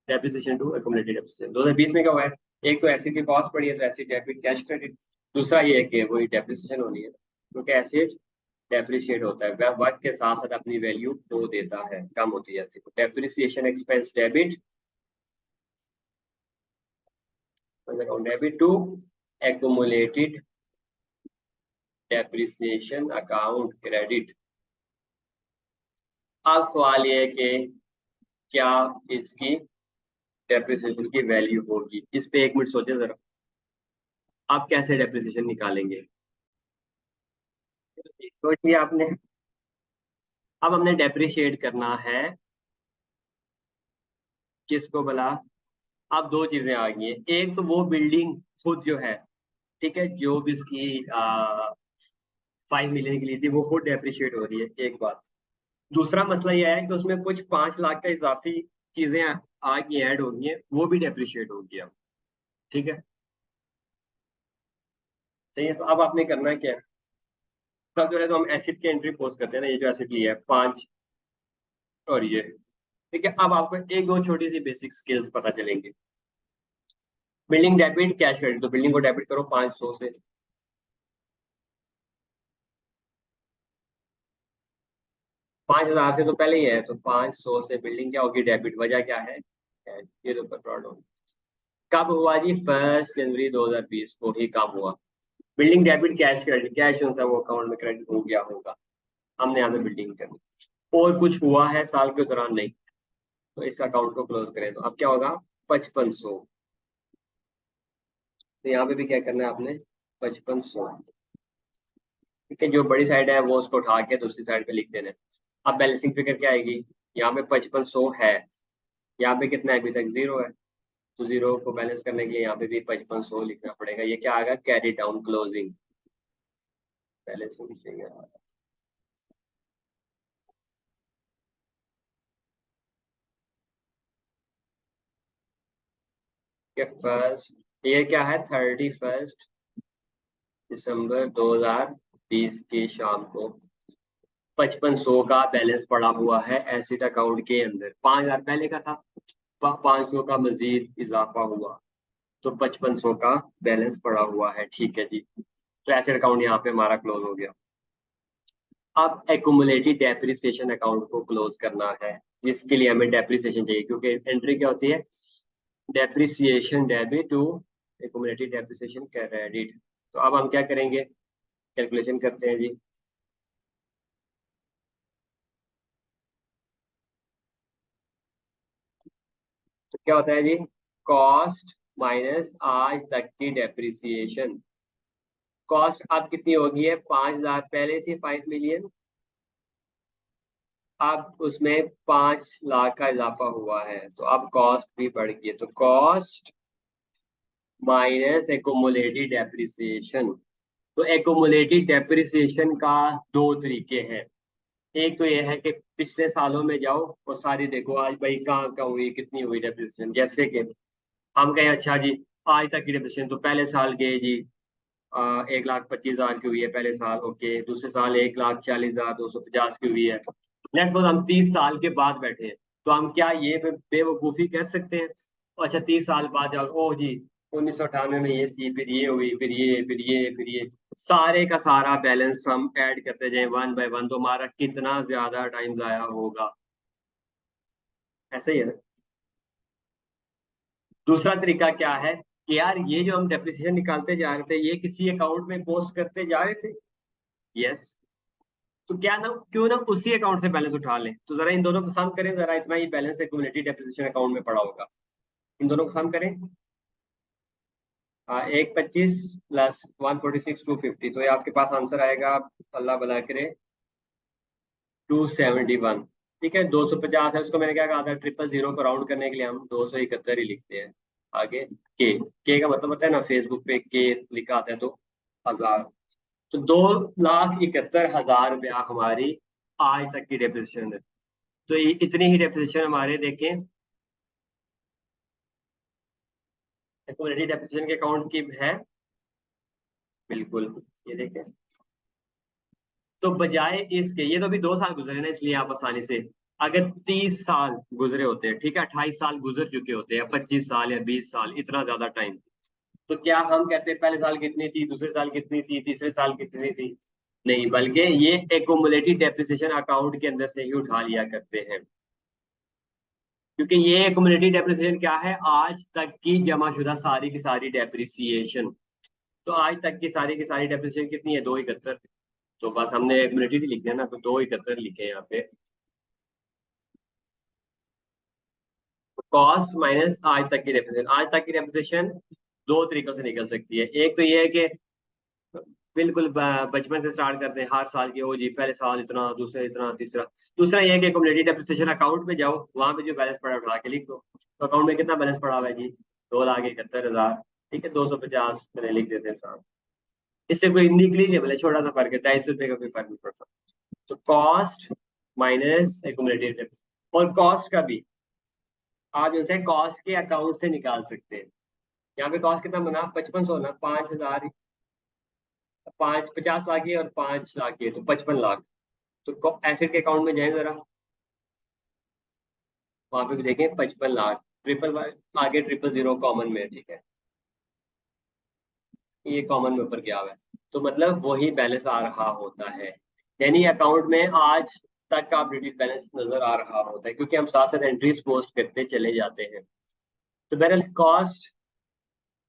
S1: डेप्रिसिएशन टू एक्यूमुलेटेड डेप्रिसिएशन। 2020 में क्या हुआ है, एक तो एसिड की कॉस्ट पड़ी है तो एसिड डेबिट कैश क्रेडिट, दूसरा ये है कि वही डेप्रिसिएशन होनी है, क्योंकि एसिड डेप्रिशिएट होता है, वह वक्त के साथ साथ अपनी वैल्यू खो देता है, कम होती जाती है। Depreciation expense debit, debit to accumulated depreciation account credit. अब सवाल ये है कि क्या इसकी डेप्रिसिएशन की वैल्यू होगी, इस पे 1 मिनट सोचे जरा, आप कैसे डेप्रिसिएशन निकालेंगे, सोच लिया आपने। अब हमने डेप्रिशिएट करना है किसको भला, अब दो चीजें आ गई हैं, एक तो वो बिल्डिंग खुद जो है, ठीक है, जो भी इसकी 5 मिलियन की ली थी वो खुद डेप्रिशिएट हो रही है, एक बात। दूसरा मसला यह है कि उसमें कुछ 5 लाख का इजाफी चीजें आ गई, ऐड हो गई हैं, वो भी डेप्रिशिएट हो गया। ठीक है, सही है, तो अब आपने करना क्या है, सबसे पहले तो हम एसिड की एंट्री पोस्ट करते हैं ना, ये जो एसिड लिया है 5, और ये, ठीक है। अब आपको एक दो छोटी सी बेसिक स्किल्स पता चलेंगे। बिल्डिंग डेबिट कैश क्रेडिट, तो बिल्डिंग को डेबिट करो 500 से, 5,000 से तो पहले ही है, तो 500 से बिल्डिंग क्या होगी, डेबिट, वजह क्या है, ये तो फ्रॉड हो। कब हुआ जी, 1 जनवरी 2020 को ही कब हुआ, building debit cash credit, cash उनसा वो अकाउंट में क्रेडिट हो गया होगा, हमने यहाँ पे बिल्डिंग करनी, और कुछ हुआ है साल के दौरान नहीं, तो इस अकाउंट को क्लोज करें, तो अब क्या होगा, 5500, तो यहाँ पे भी क्या करना है आपने, 5500, ठीक है, जो बड़ी साइड है वो उसको उठा के दूसरी साइड पे लिख देना है। अब बैलेंसिंग फिगर क्या आएगी, यहाँ पे 5500 है, यहाँ पे कितना है, अभी तक 0 है, तो 0 को बैलेंस करने के लिए यहाँ पे भी 5500 लिखना पड़ेगा, ये क्या आएगा, carry down closing balancing figure. First, ये क्या है, 31 दिसंबर 2020 की शाम को 5500 का बैलेंस पड़ा हुआ है एसिड अकाउंट के अंदर, 5,000 पहले का था, 500 का मजीद इजाफा हुआ, तो 5500 का बैलेंस पड़ा हुआ है, ठीक है जी। तो एसिड अकाउंट यहाँ पे हमारा क्लोज हो गया। अब एक्यूमुलेटेड डेप्रिसिएशन अकाउंट को क्लोज करना है, जिसके लिए हमें डेप्रिसिएशन चाहिए, क्योंकि एंट्री क्या होती है, depreciation debit to accumulated depreciation credit. तो अब हम क्या करेंगे, कैलकुलेशन करते हैं जी। तो क्या होता है जी, कॉस्ट माइनस आज तक की डेप्रिसिएशन, कॉस्ट अब कितनी होगी है, 5,000 पहले थी, 5 मिलियन, अब उसमें 5 लाख का इजाफा हुआ है, तो अब कॉस्ट भी बढ़ गई है, तो कॉस्ट माइनस एक्यूमुलेटेड डेप्रिसिएशन। तो एक्यूमुलेटेड डेप्रिसिएशन का दो तरीके हैं, एक तो ये है कि पिछले सालों में जाओ और सारी देखो, आज भाई कहाँ कहाँ हुई, कितनी हुई डेप्रिसिएशन, जैसे कि हम कहें अच्छा जी आज तक की डेप्रिसिएशन, तो पहले साल गए जी 1,25,000 की हुई है पहले साल, ओके, दूसरे साल 1,40,250 की हुई है। नेक्स्ट बार हम 30 साल के बाद बैठे हैं, तो हम क्या ये बेवकूफ़ी कर सकते हैं? अच्छा 30 साल बाद जाओ, ओह जी 1998 में ये थी, फिर ये हुई, फिर ये, फिर ये, फिर ये, सारे का सारा बैलेंस हम ऐड करते जाएं वन बाय वन, तो हमारा कितना ज्यादा टाइम जाया होगा। ऐसे ही है ना। दूसरा तरीका क्या है कि यार ये जो हम डेप्रिसिएशन निकालते जा रहे थे, ये किसी अकाउंट में पोस्ट करते जा रहे थे। यस। तो क्या ना, क्यों ना उसी अकाउंट से बैलेंस उठा लें। तो जरा इन दोनों को सम करें, जरा इतना ही बैलेंस एक्यूमुलेटेड डेप्रिसिएशन अकाउंट में पड़ा होगा। इन दोनों को सम करें। एक 25 प्लस 146 250, तो ये आपके पास आंसर आएगा, अल्लाह भला करे, 271। ठीक है, 250 है, उसको मैंने क्या कहा था, 000 को राउंड करने के लिए हम 271 ही लिखते हैं। आगे के का मतलब होता है ना, फेसबुक पे के लिखा आता है तो 1000। तो 2,71,000 रुपया हमारी आज तक की डेप्रिसिएशन है। तो इतनी ही डेप्रिसिएशन हमारे देखें एक्यूमुलेटेड डेप्रिसिएशन के अकाउंट की है। बिल्कुल, ये देखें। तो बजाय इसके, ये तो अभी 2 साल गुजरे ना, इसलिए आप आसानी से, अगर 30 साल गुजरे होते हैं, ठीक है, 28 साल गुजर चुके होते हैं, 25 साल या 20 साल, इतना ज्यादा टाइम, तो क्या हम कहते हैं पहले साल कितनी थी, दूसरे साल कितनी थी, तीसरे साल कितनी थी? नहीं, बल्कि ये एक्यूमुलेटेड डेप्रिसिएशन अकाउंट के अंदर से ही उठा लिया करते हैं। क्योंकि ये एक्यूमुलेटेड डेप्रिसिएशन क्या है, आज तक की जमाशुदा सारी की सारी डेप्रिसिएशन। तो आज तक की सारी डेप्रिसिएशन कितनी है, 271। तो बस हमने एक्यूमुलेटेड ही लिखना है ना, तो 271 लिखे यहाँ पे। कॉस्ट माइनस आज तक की डेप्रिसिएशन। आज तक की डेप्रिसिएशन दो तरीकों से निकल सकती है। एक तो ये है कि बिल्कुल बचपन से स्टार्ट करते हैं, हर साल की, ओ जी पहले साल इतना, दूसरा इतना, तीसरा। दूसरा ये है कि कम्युनिटी डेप्रिसिएशन अकाउंट में जाओ, वहां पे जो बैलेंस पड़ा उठा के लिख दो। तो अकाउंट में कितना बैलेंस पड़ा हुआ है जी, 2,71,000। ठीक है, 250 मैंने लिख देते हैं साथ। इससे कोई निकली छोटा सा फर्क है, 250 रुपये का कोई फर्क नहीं पड़ता। तो कॉस्ट माइनस एक्यूमुलेटेड, और कॉस्ट का भी आप जैसे कॉस्ट के अकाउंट से निकाल सकते हैं। यहाँ पे कॉस्ट कितना बना, 5500 ना, 5,000, 50 लाख की और 5 लाख की, तो 55 लाख। तो एसिड के अकाउंट में जाए जरा, वहां पे भी देखें 55 लाख, ट्रिपल आगे 000 कॉमन में है, ठीक है, ये कॉमन में ऊपर गया हुआ है। तो मतलब वही बैलेंस आ रहा होता है, यानी अकाउंट में आज तक का अपडेटेड बैलेंस नजर आ रहा होता है, क्योंकि हम साथ साथ एंट्रीज पोस्ट करते चले जाते हैं। तो बहरहाल कॉस्ट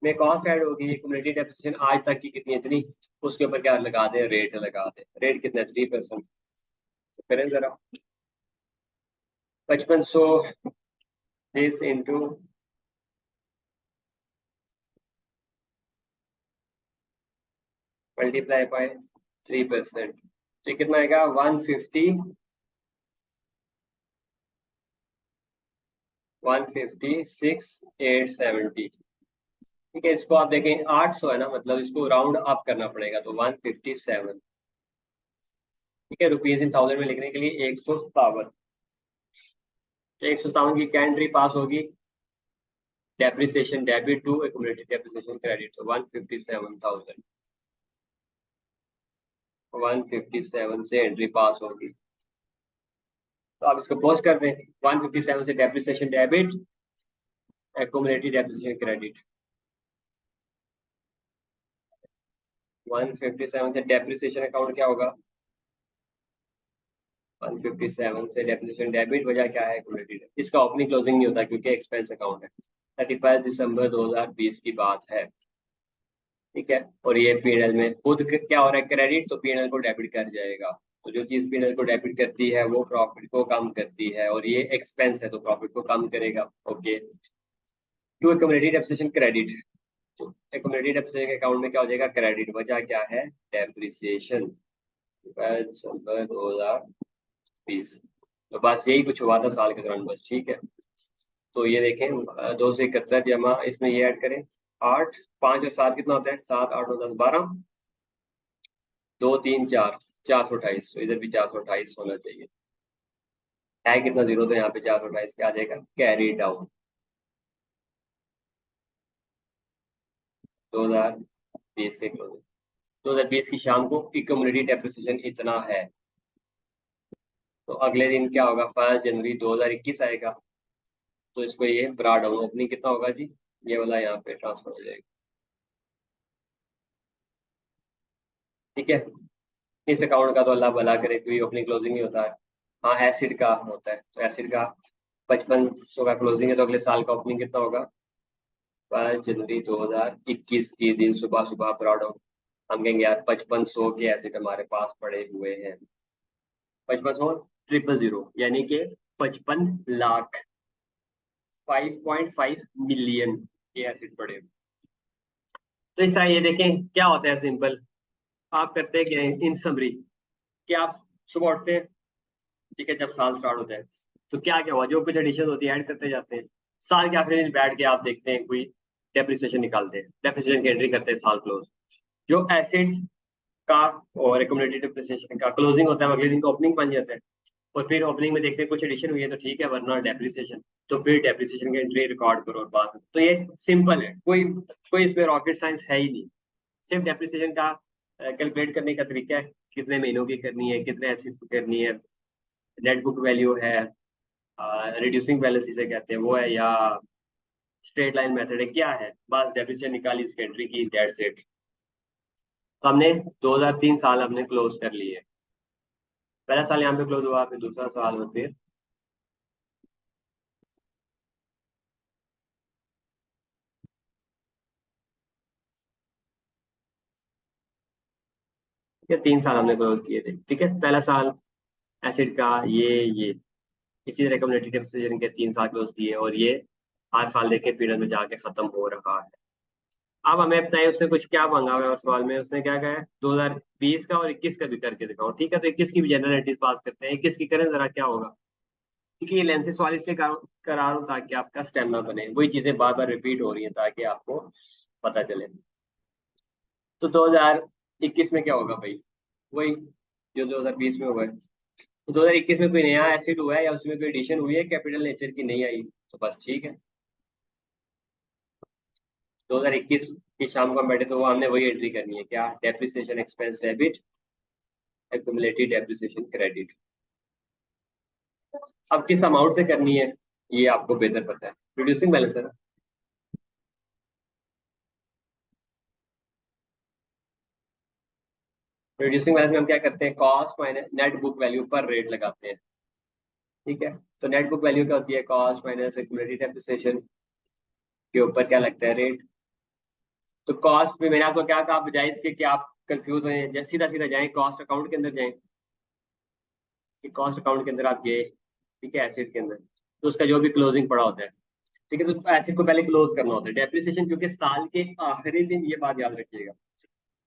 S1: में कॉस्ट ऐड होगी, कम्युनिटी डेप्रिसिएशन आज तक की कितनी, इतनी, उसके ऊपर क्या लगा दे, रेट लगा दे। रेट कितना, 3%। तो करें जरा, 5500 दिस इंटू, मल्टीप्लाई बाय 3%, तो कितना आएगा, 156,870। ठीक है, इसको आप देखें 800 है ना, मतलब इसको राउंड अप करना पड़ेगा, तो 157। ठीक है, रुपीज इन थाउजेंड में लिखने के लिए 157। 157 की कैंट्री पास होगी, depreciation debit to accumulated depreciation credit, तो 157,000, 157 से एंट्री पास होगी। तो आप इसको पोस्ट कर दें, 157 से depreciation debit, accumulated depreciation credit. 157 से डेप्रिसिएशन अकाउंट क्या होगा, 157 से डेप्रिसिएशन डेबिट, वजह क्या है, एक्यूमुलेटेड, इसका ओपनिंग क्लोजिंग नहीं होता क्योंकि एक्सपेंस अकाउंट है। 31 दिसंबर 2020 की बात है। ठीक है, और ये पीएनएल में खुद क्या हो रहा है, क्रेडिट, तो पीएनएल को डेबिट कर जाएगा। तो जो चीज पीएनएल को डेबिट करती है वो प्रॉफिट को कम करती है, और ये एक्सपेंस है तो प्रॉफिट को कम करेगा। Okay, to accumulated depreciation credit, तो एक्यूमुलेटेड डेप्रिसिएशन अकाउंट में क्या हो जाएगा, क्रेडिट, वजह क्या है, डेप्रिसिएशन, दिसंबर 2020। तो बस यही कुछ हुआ था साल के दौरान, बस। ठीक है, तो ये देखें 271 जमा, इसमें ये ऐड करें 8, 5 और 7 कितना होता है, 7, 8, 9, 10, 12, 2, 3, 4, 428, तो इधर भी 428 होना चाहिए। है कितना जीरो, तो यहाँ पे 428 क्या आ जाएगा, कैरी डाउन। 2020 के क्लोजिंग, 2020 की शाम को एक्यूमुलेटेड डेप्रिसिएशन इतना है। तो अगले दिन क्या होगा, 1 जनवरी 2021 आएगा। तो इसको ये ब्रा डाउन ओपनिंग कितना होगा जी, ये वाला यहाँ पे ट्रांसफर हो जाएगा। ठीक है, इस अकाउंट का तो अल्लाह भला करे, कोई ओपनिंग क्लोजिंग ही होता है। हाँ एसिड का होता है, तो एसिड का 5500 का क्लोजिंग है, तो अगले साल का ओपनिंग कितना होगा, 5 जनवरी 2021 के दिन सुबह सुबह ब्रा डाउन। हम कहेंगे यार 5500 के एसिड हमारे पास पड़े हुए हैं, 5500 यानी कि 55 लाख, 5.5 मिलियन के एसिड पड़े हुए। तो इस तरह ये देखें क्या होता है, सिंपल आप करते हैं क्या इन समरी, कि आप सुबह उठते हैं, ठीक है, जब साल स्टार्ट होता है तो क्या क्या हुआ, जो कुछ एडिशन होती है ऐड करते जाते हैं। साल के आखिरी दिन बैठ के आप देखते हैं कोई डेप्रिसिएशन निकालते हैं, डेप्रिसिएशन की एंट्री करते हैं साल क्लोज। जो एसिड्स का और एक्यूमुलेटेड डेप्रिसिएशन का क्लोजिंग होता है, अगले दिन का ओपनिंग बन जाता है। और फिर ओपनिंग में देखते हैं कुछ एडिशन हुई है तो ठीक है, वरना डेप्रिसिएशन, तो फिर डेप्रिसिएशन की एंट्री रिकॉर्ड करो और बात। तो ये सिंपल है, कोई कोई इसमें रॉकेट साइंस है ही नहीं। सिर्फ डेप्रिसिएशन का कैलकुलेट करने का तरीका है, कितने महीनों की करनी है, कितने एसिड की करनी है, नेट बुक वैल्यू है, रिड्यूसिंग बैलेंस इसे कहते हैं वो है, या स्ट्रेट लाइन मेथड है, क्या है, बस डेप्रिसिएशन निकाली, इसकी एंट्री की, डेट सेट। तो हमने 2003 साल हमने क्लोज कर लिए। पहला साल यहाँ पे क्लोज हुआ, फिर दूसरा साल और फिर ये 3 साल हमने क्लोज किए थे। ठीक है, पहला साल एसिड का ये इसी तरह कम्युनिटी डिसीजन के 3 साल क्लोज किए, और ये 8 साल देखे पीरियड में जाके खत्म हो रहा है। अब हमें बताइए उसने कुछ क्या मांगा हुआ है, और सवाल में उसने क्या कहा है, 2020 का और 21 का भी करके दिखाओ। ठीक है, तो 21 की भी जनरल पास करते हैं, 21 की करें जरा क्या होगा, क्योंकि ये लेंथी सवाल इसलिए करा रहा हूँ ताकि आपका स्टेमिना बने, वही चीजें बार बार रिपीट हो रही है ताकि आपको पता चले। तो 2021 में क्या होगा भाई, वही जो 2020 में हुआ है। तो 2021 में कोई नया एसिड हुआ है या उसमें कोई एडिशन हुई है कैपिटल नेचर की, नहीं आई, तो बस ठीक है। 2021 की शाम को हम बैठे तो वो हमने वही एंट्री करनी है, क्या, depreciation expense debit, accumulated depreciation credit. अब किस अमाउंट से करनी है ये आपको बेहतर पता है, रिड्यूसिंग बैलेंस है ना। रिड्यूसिंग बैलेंस में हम क्या करते हैं, cost minus net book value पर रेट लगाते हैं। ठीक है, तो नेट बुक वैल्यू क्या होती है, कॉस्ट माइनस एक्यूमुलेटेड डेप्रिसिएशन के ऊपर क्या लगता है, रेट। तो कॉस्ट में मैंने आपको क्या कहा, बजाय इसके कि आप कंफ्यूज हो, सीधा सीधा जाएं कॉस्ट अकाउंट के अंदर जाएं, कि कॉस्ट अकाउंट के अंदर आप गए, ठीक है, एसिड के अंदर, तो उसका जो भी क्लोजिंग पड़ा होता है, ठीक है, तो एसिड को पहले क्लोज करना होता है। डेप्रिसिएशन क्योंकि साल के आखिरी दिन, ये बात याद रखिएगा,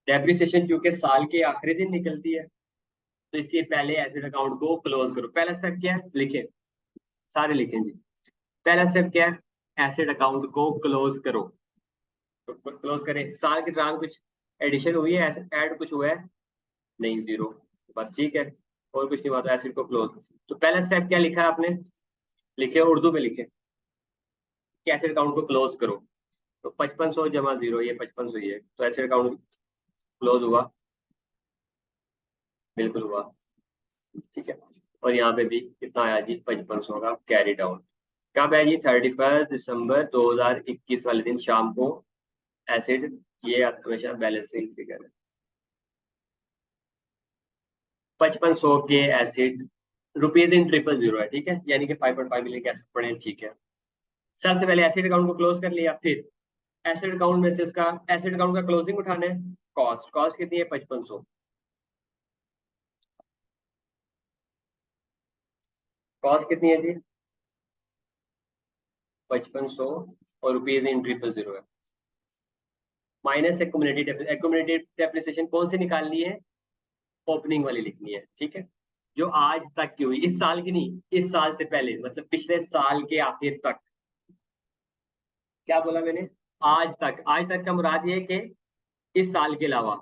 S1: डेप्रिसिएशन क्योंकि साल के आखिरी दिन निकलती है, तो इसलिए पहले एसिड अकाउंट को क्लोज करो। पहला स्टेप क्या है, लिखे, सारे लिखें जी। पहला स्टेप क्या है, एसिड अकाउंट को क्लोज करो। तो क्लोज करें, साल के दौरान कुछ एडिशन हुई है, ऐड कुछ हुआ है, नहीं, जीरो, बस ठीक है, और कुछ नहीं हुआ, तो एसिड को क्लोज। तो पहला स्टेप क्या लिखा है आपने, लिखे उर्दू में लिखे, कि एसिड अकाउंट को क्लोज करो। तो 5500 जमा जीरो, ये 5500 ही है, तो एसिड अकाउंट क्लोज हुआ, बिल्कुल हुआ। ठीक है, और यहाँ पे भी कितना आया जी, 5500 का कैरी डाउन। कब है जी, 31 दिसंबर 2021 वाले दिन शाम को एसिड, ये हमेशा बैलेंसिंग फिगर है। 5500 के एसिड, रुपीज इन 000 है, ठीक है, यानी कि 5.5 मिलियन के एसिड पड़े, ठीक है। सबसे पहले एसिड अकाउंट को क्लोज कर लिया, फिर एसिड अकाउंट में से उसका एसिड अकाउंट का क्लोजिंग उठाना है, कॉस्ट, कॉस्ट कितनी है, 5500, कॉस्ट कितनी है जी, 5500, और रुपीज इन 000 है, माइनस एक्यूमुलेटेड डेप्रिसिएशन कौन सी निकालनी है, ओपनिंग वाली लिखनी है। ठीक है, जो आज तक की हुई, इस साल की नहीं, इस साल से पहले, मतलब पिछले साल के आखिर तक। क्या बोला मैंने, आज तक, आज तक का मुराद ये है कि इस साल के अलावा।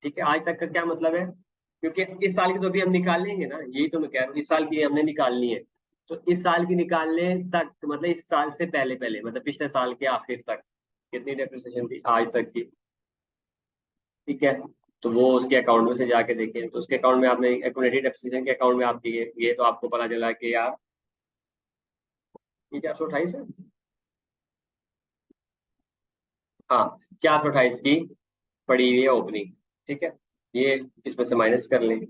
S1: ठीक है, आज तक का क्या मतलब है, क्योंकि इस साल की तो अभी हम निकाल लेंगे ना, यही तो मैं कह रहा हूँ, इस साल की हमने निकालनी है। तो इस साल की निकालने तक मतलब इस साल से पहले पहले, मतलब पिछले साल के आखिर तक कितनी डेप्रिसिएशन थी आज तक की। ठीक है, तो वो उसके अकाउंट में से जाके देखें, तो उसके अकाउंट में आपने एक्यूमुलेटेड डेप्रिसिएशन के अकाउंट में आप दिए ये, तो आपको पता चला कि यार ये 428 है। हाँ, 428 की पड़ी हुई है ओपनिंग। ठीक है, ये इसमें से माइनस कर लें।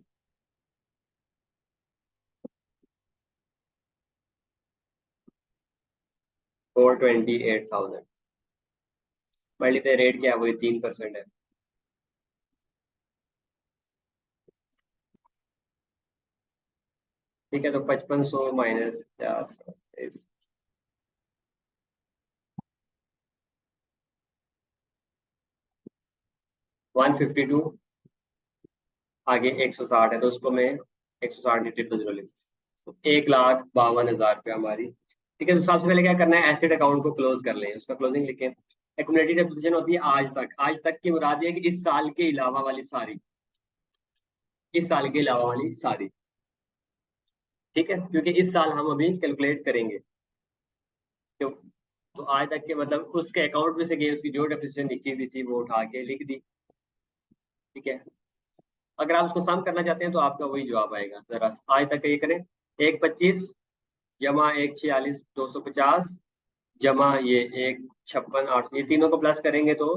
S1: 428,000 मल्टीप्लाई रेट क्या है, वही 3% है। ठीक है, तो 5500 माइनस 400 152, आगे 160 है, तो उसको मैं 160 की ट्रिपल जीरो लिख, तो 1,52,000 रुपया हमारी। ठीक है, तो सबसे पहले क्या करना है, एसेट अकाउंट को क्लोज कर लें, उसका क्लोजिंग लिखें। एक्यूमुलेटेड डेप्रिसिएशन होती है आज तक, आज तक की मुराद ये है कि इस साल के अलावा वाली सारी, इस साल के अलावा वाली सारी। ठीक है, क्योंकि इस साल हम अभी कैलकुलेट करेंगे, क्यों, तो आज तक के मतलब उसके अकाउंट में से गई उसकी जो डेप्रिसिएशन लिखी हुई थी वो उठा के लिख दी। ठीक है, अगर आप उसको सम करना चाहते हैं तो आपका वही जवाब आएगा। जरा आज तक का ये करें, 1,25 जमा 1,46,250 जमा ये 1,56,800, ये तीनों को प्लस करेंगे तो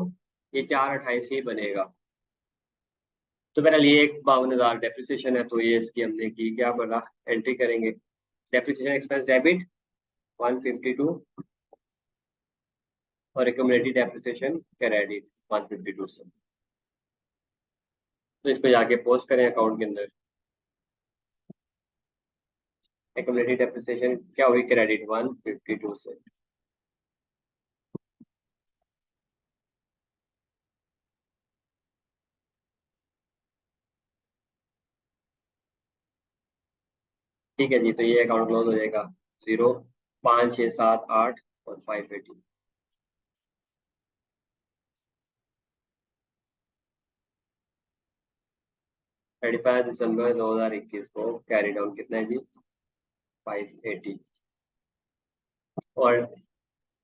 S1: ये 4,28 ही बनेगा। तो मेरा लिए 1,52,000 डेप्रिसिएशन है, तो ये इसकी हमने की क्या बना, एंट्री करेंगे। डेप्रिसिएशन एक्सपेंस डेबिट 152 और एक्यूमुलेटेड डेप्रिसिएशन क्रेडिट 152 से। तो इसको जाके पोस्ट करें अकाउंट के अंदर। एक्यूमुलेटेड डेप्रिसिएशन क्या हुई, क्रेडिट 152 से। ठीक है जी, तो ये अकाउंट क्लोज हो जाएगा। 0, 5, 6, 7, 8 और 580। 31 दिसंबर 2021 को कैरी डाउन कितना है जी, 580। और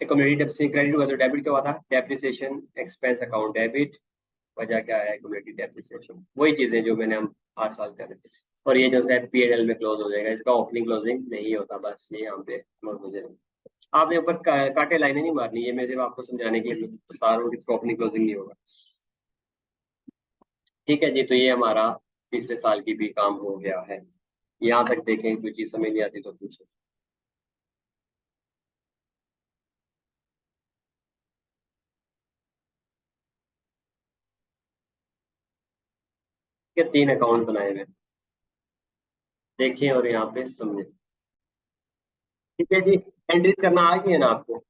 S1: एक्यूमुलेटेड डेप्रिसिएशन क्रेडिट हुआ तो डेबिट क्या हुआ था, डेप्रिसिएशन एक्सपेंस अकाउंट डेबिट। वजह क्या है, एक्यूमुलेटेड डेप्रिसिएशन, वही चीजें जो मैंने हम हर साल कर रहे थे। और ये जो है P&L में क्लोज हो जाएगा, इसका ओपनिंग क्लोजिंग नहीं होता, बस ये यहाँ पे क्लोज हो जाएगा। आपने ऊपर काटे लाइनें नहीं मारनी, ये मैं सिर्फ आपको समझाने के लिए बता रहा हूँ कि इसका ओपनिंग क्लोजिंग नहीं होगा। ठीक है जी, तो ये हमारा तीसरे साल की भी काम हो गया है। यहाँ तक देखें, कोई चीज समझ नहीं आती तो पूछे। ये 3 अकाउंट बनाए हुए हैं, देखें और यहाँ पे समझें। ठीक है जी, एंट्रीज करना आ गई है ना आपको,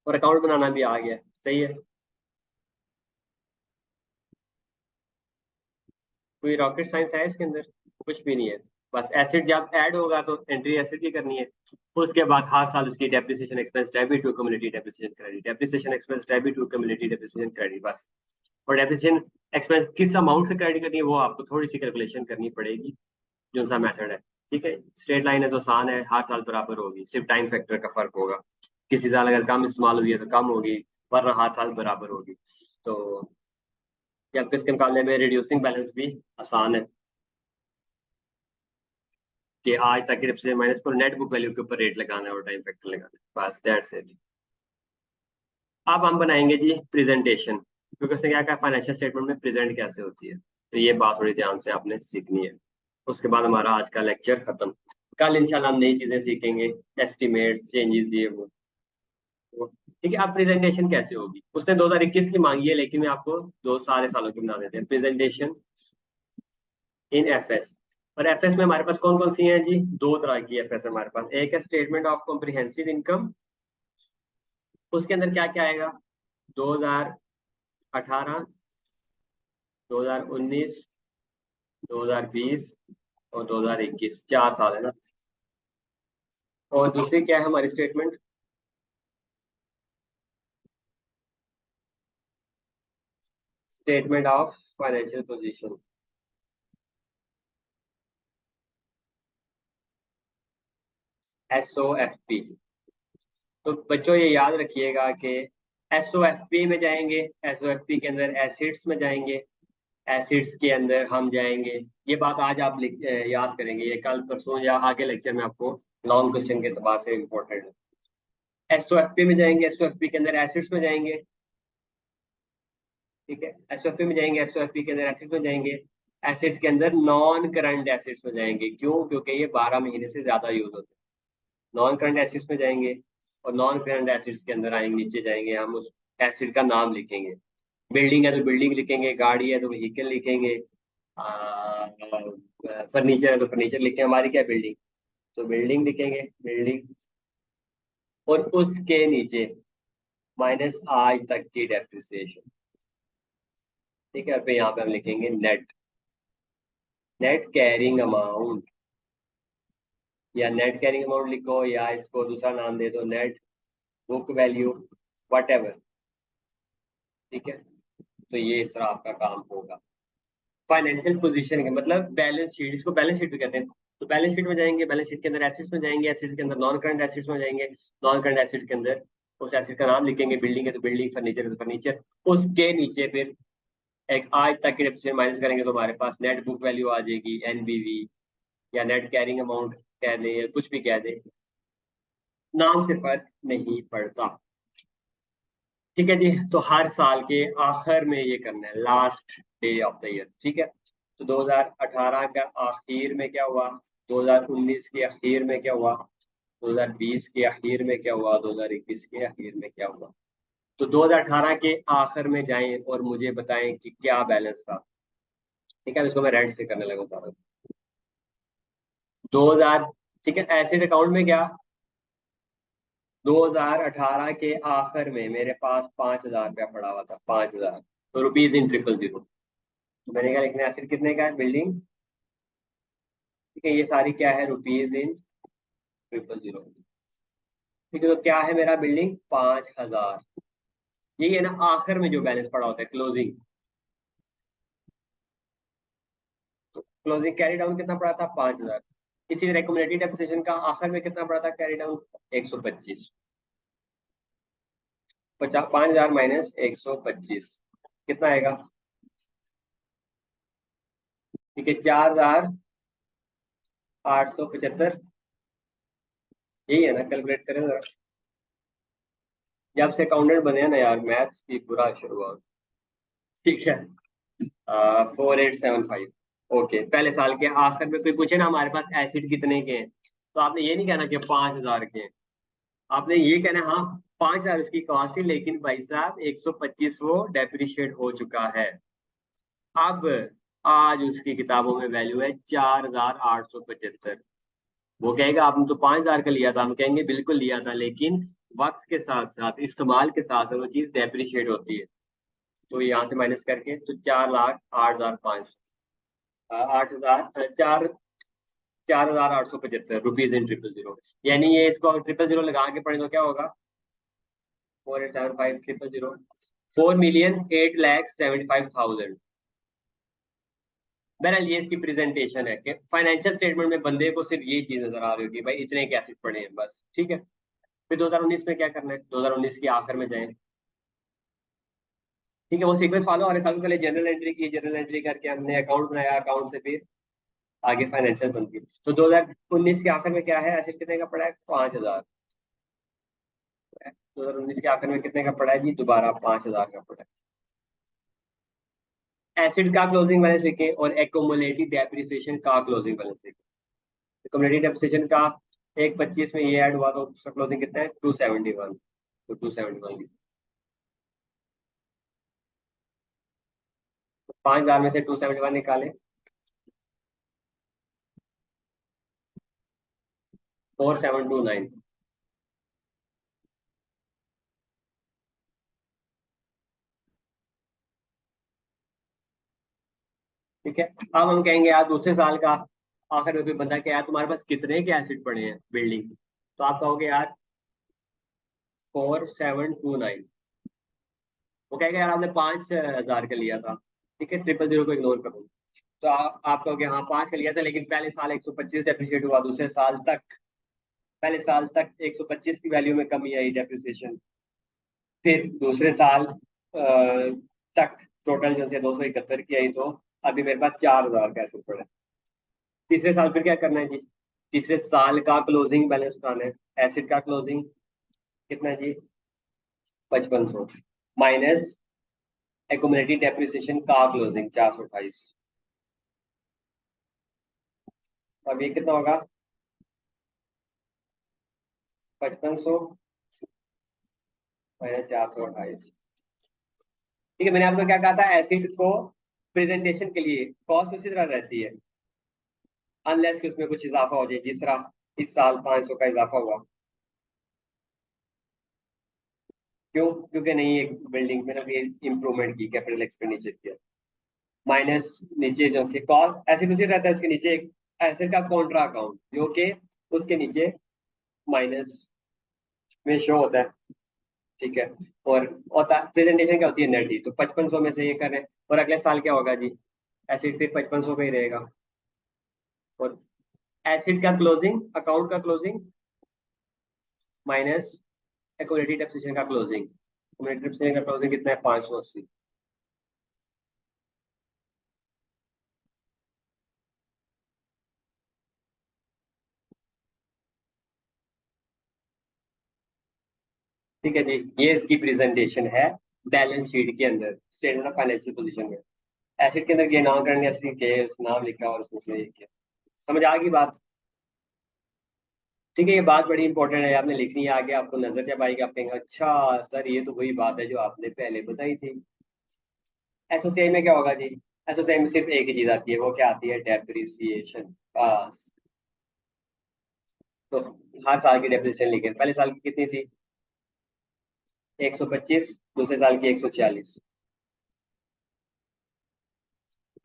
S1: और अकाउंट बनाना भी आ गया है, सही है। कोई रॉकेट साइंस है इसके अंदर, कुछ भी नहीं है। बस एसिड जब ऐड होगा तो एंट्री एसिड की करनी है। उसके बाद हर साल उसकी depreciation expense debit to community depreciation credit, depreciation expense debit to community depreciation credit, बस। और डेप्रिसिएशन एक्सपेंस किस अमाउंट से क्रेडिट करनी है वो आपको थोड़ी सी कैलकुलेशन करनी पड़ेगी, जो सा मेथड है। ठीक है, स्ट्रेट लाइन है तो आसान है, हर साल बराबर होगी, सिर्फ टाइम फैक्टर का फर्क होगा। किसी साल अगर कम इस्तेमाल हुई है तो कम होगी, वरना हर साल बराबर होगी। तो या इसके मुकाबले में रिड्यूसिंग बैलेंस भी आसान है, कि आज तक की से माइनस को नेट बुक वैल्यू के ऊपर रेट लगाना है और टाइम फैक्टर लगाना है, बस दैट्स इट। अब हम बनाएंगे जी प्रेजेंटेशन, क्योंकि उसने क्या कहा, फाइनेंशियल स्टेटमेंट में प्रेजेंट कैसे होती है, तो ये बात थोड़ी ध्यान से आपने सीखनी है। उसके बाद हमारा आज का लेक्चर खत्म। कल इंशाल्लाह हम नई चीजें सीखेंगे, एस्टिमेट चेंजेस ये वो। ठीक है, अब प्रेजेंटेशन कैसे होगी, उसने 2021 की मांगी है, लेकिन मैं आपको दो सारे सालों की बना देते हैं। प्रेजेंटेशन इन एफएस, और एफएस में हमारे पास कौन कौन सी हैं जी, दो तरह की एफएस हमारे पास। एक है स्टेटमेंट ऑफ कॉम्प्रिहेंसिव इनकम, उसके अंदर क्या क्या आएगा, 2018, 2019, 2020 और 2021, 4 साल है ना। और दूसरी क्या है हमारी statement, statement of financial position, SOFP। तो बच्चों ये याद रखिएगा कि SOFP में जाएंगे, SOFP के अंदर एसिड्स में जाएंगे, एसिड्स के अंदर हम जाएंगे, ये बात आज आप याद करेंगे, ये कल परसों या आगे लेक्चर में आपको लॉन्ग क्वेश्चन के एतबार से इम्पोर्टेंट है। एसओएफपी में जाएंगे, एसओएफपी के अंदर एसिड्स में जाएंगे, ठीक है, एसओएफपी में जाएंगे, एसओएफपी के अंदर एसिड्स में जाएंगे, एसिड्स के अंदर नॉन करंट एसिड्स में जाएंगे, क्यों? क्योंकि ये 12 महीने से ज्यादा यूज होते हैं। नॉन करंट एसिड्स में जाएंगे और नॉन करंट एसिड्स के अंदर आएंगे, नीचे जाएंगे, हम उस एसिड का नाम लिखेंगे। बिल्डिंग है तो बिल्डिंग लिखेंगे, गाड़ी है तो व्हीकल लिखेंगे, फर्नीचर है तो फर्नीचर लिखेंगे, हमारी क्या बिल्डिंग, तो बिल्डिंग लिखेंगे, बिल्डिंग। और उसके नीचे माइनस आज तक की डेप्रिसिएशन, ठीक है, और फिर यहाँ पे हम लिखेंगे नेट, नेट कैरिंग अमाउंट, या नेट कैरिंग अमाउंट लिखो, या इसको दूसरा नाम दे दो, net book value, what ever, ठीक है। तो ये इस तरह आपका काम होगा। फाइनेंशियल पोजीशन के मतलब बैलेंस शीट, इसको बैलेंस शीट भी कहते हैं। तो बैलेंस शीट में जाएंगे, बैलेंस शीट के अंदर एसेट्स में जाएंगे, एसेट्स के अंदर नॉन करंट एसेट्स में जाएंगे, नॉन करंट एसेट्स के अंदर उस एसेट का नाम लिखेंगे, बिल्डिंग है तो बिल्डिंग, फर्नीचर है तो फर्नीचर, उसके नीचे फिर एक आज तक की डेप्रिसिएशन माइनस करेंगे तो हमारे पास नेट बुक वैल्यू आ जाएगी, एनबीवी, या नेट कैरिंग अमाउंट कह दे या कुछ भी कह दे, नाम से फर्क नहीं पड़ता, ठीक है जी। तो हर साल के आखिर में ये करना है, last day of the year, ठीक है। तो 2018 का आखिर में क्या हुआ, 2019 के आखिर में क्या हुआ, 2020 के आखिर में क्या हुआ, 2021 के आखिर में क्या हुआ। तो 2018 के आखिर में जाएं और मुझे बताएं कि क्या बैलेंस था, ठीक है। इसको मैं रेड से करने लगा सारा 2000, ठीक है। एसिड अकाउंट में क्या, 2018 के आखिर में मेरे पास 5,000 रुपया पड़ा हुआ था, 5,000, तो रुपीज इन 000। तो मैंने कहा लिखना एसिड कितने का है, बिल्डिंग, ठीक है, ये सारी क्या है, रुपीज इन 000, ठीक है। तो क्या है मेरा बिल्डिंग, 5,000, यही है ना आखिर में जो बैलेंस पड़ा होता है, क्लोजिंग। तो क्लोजिंग कैरी डाउन कितना पड़ा था, 5,000। इसी तरह कम्युनिटी डेप्रिसिएशन का आखिर में कितना पड़ा था कैरी डाउन, 125, 5,000 माइनस 125 कितना आएगा, ठीक है, 4,875, यही है ना, कैलकुलेट करें जरा। जब से अकाउंटेंट बने हैं ना यार, मैथ्स की बुरा शुरुआत, ठीक है। 4,875, ओके। पहले साल के आखिर में कोई पूछे ना हमारे पास एसिड कितने के हैं, तो आपने ये नहीं कहना कि 5,000 के हैं, आपने ये कहना हाँ 5,000 उसकी कॉस्ट थी, लेकिन भाई साहब 125 वो डेप्रिशिएट हो चुका है। अब आज उसकी किताबों में वैल्यू है 4,875। वो कहेगा आपने तो 5,000 का लिया था, हम कहेंगे बिल्कुल लिया था, लेकिन वक्त के साथ साथ इस्तेमाल के साथ साथ वो चीज डेप्रिशिएट होती है। तो यहाँ से माइनस करके तो 4,08,500, 8,000, 4,875 रुपीज इन 000, यानी ये इसको 000 लगा के पढ़े तो क्या होगा, 4,875,000, 4,08,75,000। बहरहाल ये इसकी प्रेजेंटेशन है कि फाइनेंशियल स्टेटमेंट में बंदे को सिर्फ ये चीज नजर आ रही होगी, भाई इतने के एसेट पड़े हैं बस, ठीक है। फिर 2019 में क्या करना है, 2019 के आखिर में जाएं, ठीक है। वो सीक्वेंस फॉलो हो रहा है, सबसे पहले जनरल एंट्री की, जनरल एंट्री करके हमने अकाउंट बनाया, अकाउंट से फिर आगे फाइनेंशियल बनती है। तो 2019 के आखिर में क्या है, एसेट कितने का पड़ा है, 5,000। 2019 के आखिर में कितने का पड़ा है जी, दोबारा 5,000 का पड़ा है। एसिड का क्लोजिंग बैलेंस लिखें और एक्यूमुलेटिव डेप्रिसिएशन का क्लोजिंग बैलेंस लिखें। एक्यूमुलेटिव डेप्रिसिएशन का 1,25 में ये ऐड हुआ तो उसका क्लोजिंग कितना है, 271, तो 271 5,000 में से 271 निकाले, 4,729, ठीक है। अब हम कहेंगे यार दूसरे साल का आखिर में कोई बंदा क्या यार तुम्हारे पास कितने के एसिड पड़े हैं बिल्डिंग, तो आप कहोगे यार 4,729, वो कहेगा यार आपने 5,000 का लिया था, ठीक है, 000 को इग्नोर करो। तो आप कहोगे हाँ 5 का लिया था, लेकिन पहले साल 125 डेप्रिशिएट हुआ, दूसरे साल तक, पहले साल तक 125 की वैल्यू में कमी आई डेप्रिसिएशन, फिर दूसरे साल तक टोटल जो से 271 की आई, तो अभी मेरे पास 4000 का एसेट पड़ा है। तीसरे साल फिर क्या करना है जी? तीसरे साल का क्लोजिंग बैलेंस उठाना है। एसेट का क्लोजिंग कितना है जी? 5500 माइनस एक्यूमुलेटेड डेप्रिसिएशन का क्लोजिंग 428। अब ये कितना होगा? 5500 माइनस 428। ठीक है, मैंने आपको क्या कहा था, एसिड को प्रेजेंटेशन के लिए कॉस्ट उसी तरह रहती है, अनलेस कि उसमें कुछ इजाफा हो जाए, जिस तरह इस साल 500 का इजाफा हुआ। क्यों? क्योंकि नहीं, एक बिल्डिंग में ना इम्प्रूवमेंट की, कैपिटल एक्सपेंडिचर किया। माइनस नीचे जो से कॉस्ट एसिड उसी रहता है, उसके नीचे एक एसिड का कॉन्ट्रा अकाउंट जो कि उसके नीचे माइनस में शो होता है। ठीक है, और होता प्रेजेंटेशन क्या होती है, नेट ही। तो 5500 में से ये करें, और अगले साल क्या होगा जी? एसिड फिर 5500 पे ही रहेगा। और एसिड का क्लोजिंग, अकाउंट का क्लोजिंग माइनस एक्यूमुलेटेड डेप्रिसिएशन का क्लोजिंग। एक्यूमुलेटेड डेप्रिसिएशन का क्लोजिंग कितना है? 580। ठीक है जी, ये इसकी प्रेजेंटेशन है बैलेंस शीट के अंदर, स्टेटमेंट ऑफ फाइनेंशियल पोजीशन में। एसिड के अंदर ये नाम करने के नाम लिखा और उसमें से ये किया। समझ आ गई बात? ठीक है, ये बात बड़ी इंपॉर्टेंट है, आपने लिखनी है आगे, आपको नजर जब आएगी आप कहेंगे अच्छा सर ये तो वही बात है जो आपने पहले बताई थी। एसोसिएट में क्या होगा जी? एसोसिएट में सिर्फ एक ही चीज आती है, वो क्या आती है? डेप्रिसिएशन। बस। तो हर साल की डेप्रिसिएशन लिखे, पहले साल की कितनी थी? 125। दूसरे साल की 146।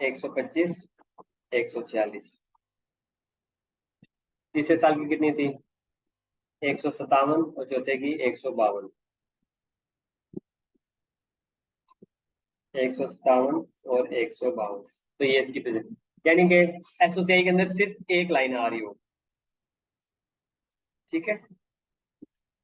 S1: 125, 146। तीसरे साल की कितनी थी? 157, और चौथे की 152। 157 और 152। तो ये इसकी प्रेजेंट, यानी कि एसोसिएट के अंदर सिर्फ एक लाइन आ रही हो। ठीक है,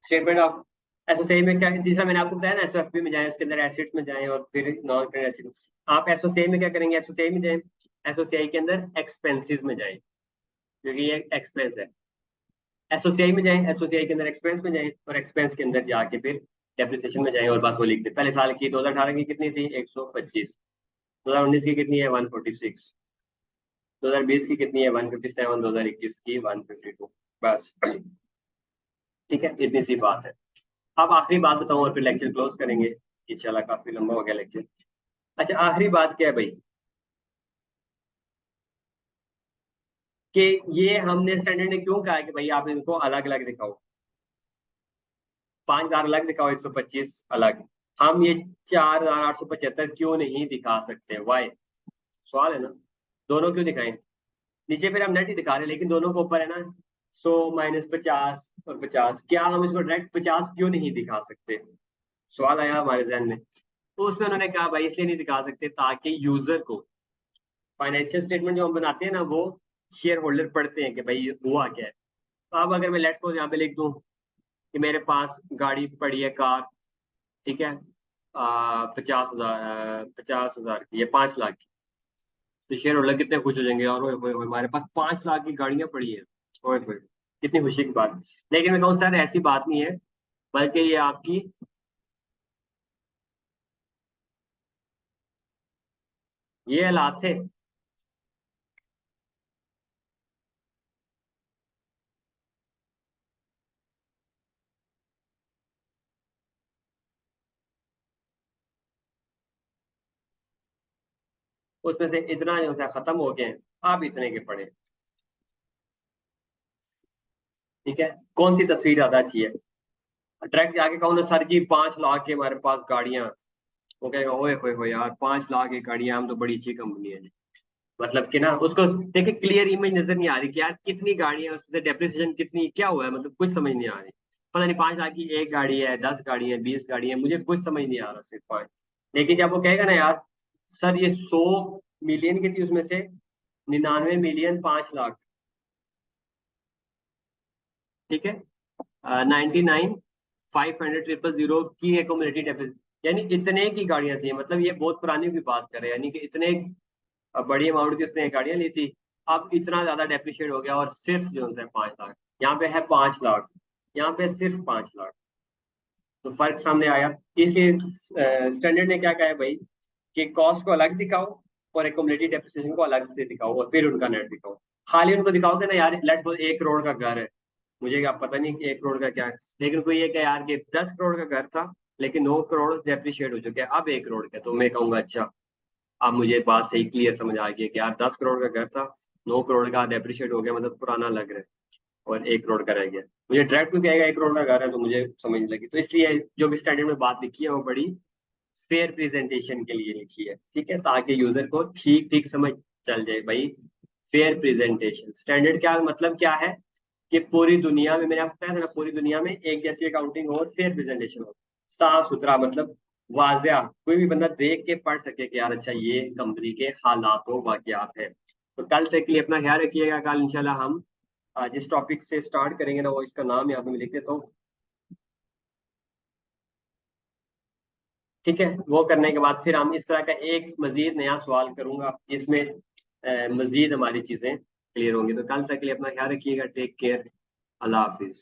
S1: स्टेटमेंट ऑफ एसोसिएट में क्या है? तीसरा मैंने आपको बताया ना, एसओएफपी में जाएं, उसके अंदर एसिड्स में जाएं, और फिर नॉन करेंट एसिड्स। आप एसोसिएट में क्या करेंगे? एसोसिएट में जाएं, एसोसिएट के अंदर एक्सपेंसेस में जाएं, क्योंकि ये एक्सपेंस है। एसोसिएट में जाएं, एसोसिएट के अंदर एक्सपेंस में जाएं, और एक्सपेंस के अंदर जाके फिर डेप्रिसिएशन में जाएं, और बस वो लिख दें। पहले साल की 2018 की कितनी थी? 125। 2019 की कितनी है? 146। 2020 की कितनी है? 157। 2021 की 152। बस। ठीक है, इतनी सी बात है। अब आखिरी बात बताऊं और फिर लेक्चर क्लोज करेंगे, इंशाल्लाह, काफी लंबा हो गया लेक्चर। अच्छा, आखिरी बात क्या है भाई? कि ये हमने स्टैंडर्ड ने क्यों कहा है कि भाई आप इनको अलग अलग दिखाओ, 5000 अलग दिखाओ, 125 अलग। हम ये 4875 क्यों नहीं दिखा सकते? वाई? सवाल है ना। दोनों क्यों दिखाएं? नीचे फिर हम नेट ही दिखा रहे हैं, लेकिन दोनों को ऊपर है ना, 100 - 50 और 50, क्या हम इसको डायरेक्ट 50 क्यों नहीं दिखा सकते? सवाल आया हमारे जहन में। तो उसमें उन्होंने कहा भाई इसलिए नहीं दिखा सकते ताकि यूजर को फाइनेंशियल स्टेटमेंट जो हम बनाते हैं ना, वो शेयर होल्डर पढ़ते हैं कि भाई ये हुआ क्या है। तो अब अगर मैं लेट्स सपोज यहाँ पे लिख दूं कि मेरे पास गाड़ी पड़ी है, कार, ठीक है, 50,000, 50,000 की या 5 लाख की, तो शेयर होल्डर कितने खुश हो जाएंगे, और ओए होए होए, हमारे पास 5 लाख की गाड़ियां पड़ी है, ओए होए, कितनी खुशी की बात। लेकिन मैं कहूँ सर ऐसी बात नहीं है, बल्कि ये आपकी, ये हालात थे। उसमें से इतना जो है खत्म हो गए, आप इतने के पड़े। ठीक है, कौन सी तस्वीर ज्यादा अच्छी है? डायरेक्ट जाके कहूँ ना सर जी 5 लाख की हमारे पास गाड़ियां, वो कहेगा ओए होए होए यार 5 लाख की गाड़ियां, हम तो बड़ी अच्छी कंपनी है जी। मतलब कि ना उसको देखिए, क्लियर इमेज नजर नहीं आ रही कि यार कितनी गाड़ियां हैं, उससे डेप्रिसिएशन कितनी, क्या हुआ है, मतलब कुछ समझ नहीं आ रही। पता नहीं 5 लाख की एक गाड़ी है, 10 गाड़ी है, 20 गाड़ी है, मुझे कुछ समझ नहीं आ रहा सिर्फ पॉइंट। लेकिन जब वो कहेगा ना यार सर ये 100 मिलियन की थी, उसमें से 99 मिलियन 5 लाख, ठीक है, 99 500 000 की है कम्युनिटी डेफिसिट, यानी इतने की गाड़ियां थी, मतलब ये बहुत पुरानी की बात कर रहे हैं, यानी कि इतने बड़ी अमाउंट की उसने गाड़ियां ली थी। अब इतना ज्यादा डेप्रिशिएट हो गया और सिर्फ जो है 5 लाख, यहाँ पे है 5 लाख, यहाँ पे सिर्फ 5 लाख। तो फर्क सामने आया। इसलिए स्टैंडर्ड ने क्या कहा है भाई कि कॉस्ट को अलग दिखाओ और एक्यूमुलेटेड डेप्रिसिएशन को अलग से दिखाओ और फिर उनका नेट दिखाओ। खाली उनको दिखाओगे ना यार, लेट्स सपोज 1 करोड़ का घर है, मुझे क्या पता नहीं कि 1 करोड़ का क्या है, लेकिन कोई ये कहे यार कि 10 करोड़ का घर था लेकिन 9 करोड़ डेप्रिशिएट हो चुके हैं, अब 1 करोड़ का, तो मैं कहूंगा अच्छा, अब मुझे बात सही क्लियर समझ आ गई कि यार 10 करोड़ का घर था, 9 करोड़ का डेप्रिशिएट हो गया, मतलब पुराना लग रहा है, और 1 करोड़ का रह गया। मुझे डायरेक्ट में कहेगा 1 करोड़ का घर है तो मुझे समझ नहीं लगी। तो इसलिए जो भी स्टैंडर्ड में बात लिखी है वो बड़ी फेयर प्रेजेंटेशन के लिए लिखी है, ठीक है, ताकि यूजर को ठीक ठीक समझ चल जाए भाई। फेयर प्रेजेंटेशन स्टैंडर्ड क्या मतलब क्या है कि पूरी दुनिया में, मैंने आपको बताया था ना, पूरी दुनिया में एक जैसी अकाउंटिंग हो और फेयर प्रेजेंटेशन हो, साफ सुथरा, मतलब वाजिया, कोई भी बंदा देख के पढ़ सके कि यार अच्छा ये कंपनी के हालात हो वाकयात है। तो कल तक के लिए अपना ख्याल रखिएगा। कल इंशाल्लाह हम जिस टॉपिक से स्टार्ट करेंगे ना, वो इसका नाम यहाँ पे मैं लिख देता हूँ, ठीक है। वो करने के बाद फिर हम इस तरह का एक मजीद नया सवाल करूंगा जिसमें मजीद हमारी चीजें क्लियर होंगी। तो कल तक के लिए अपना ख्याल रखिएगा। Take care. अल्लाह हाफिज।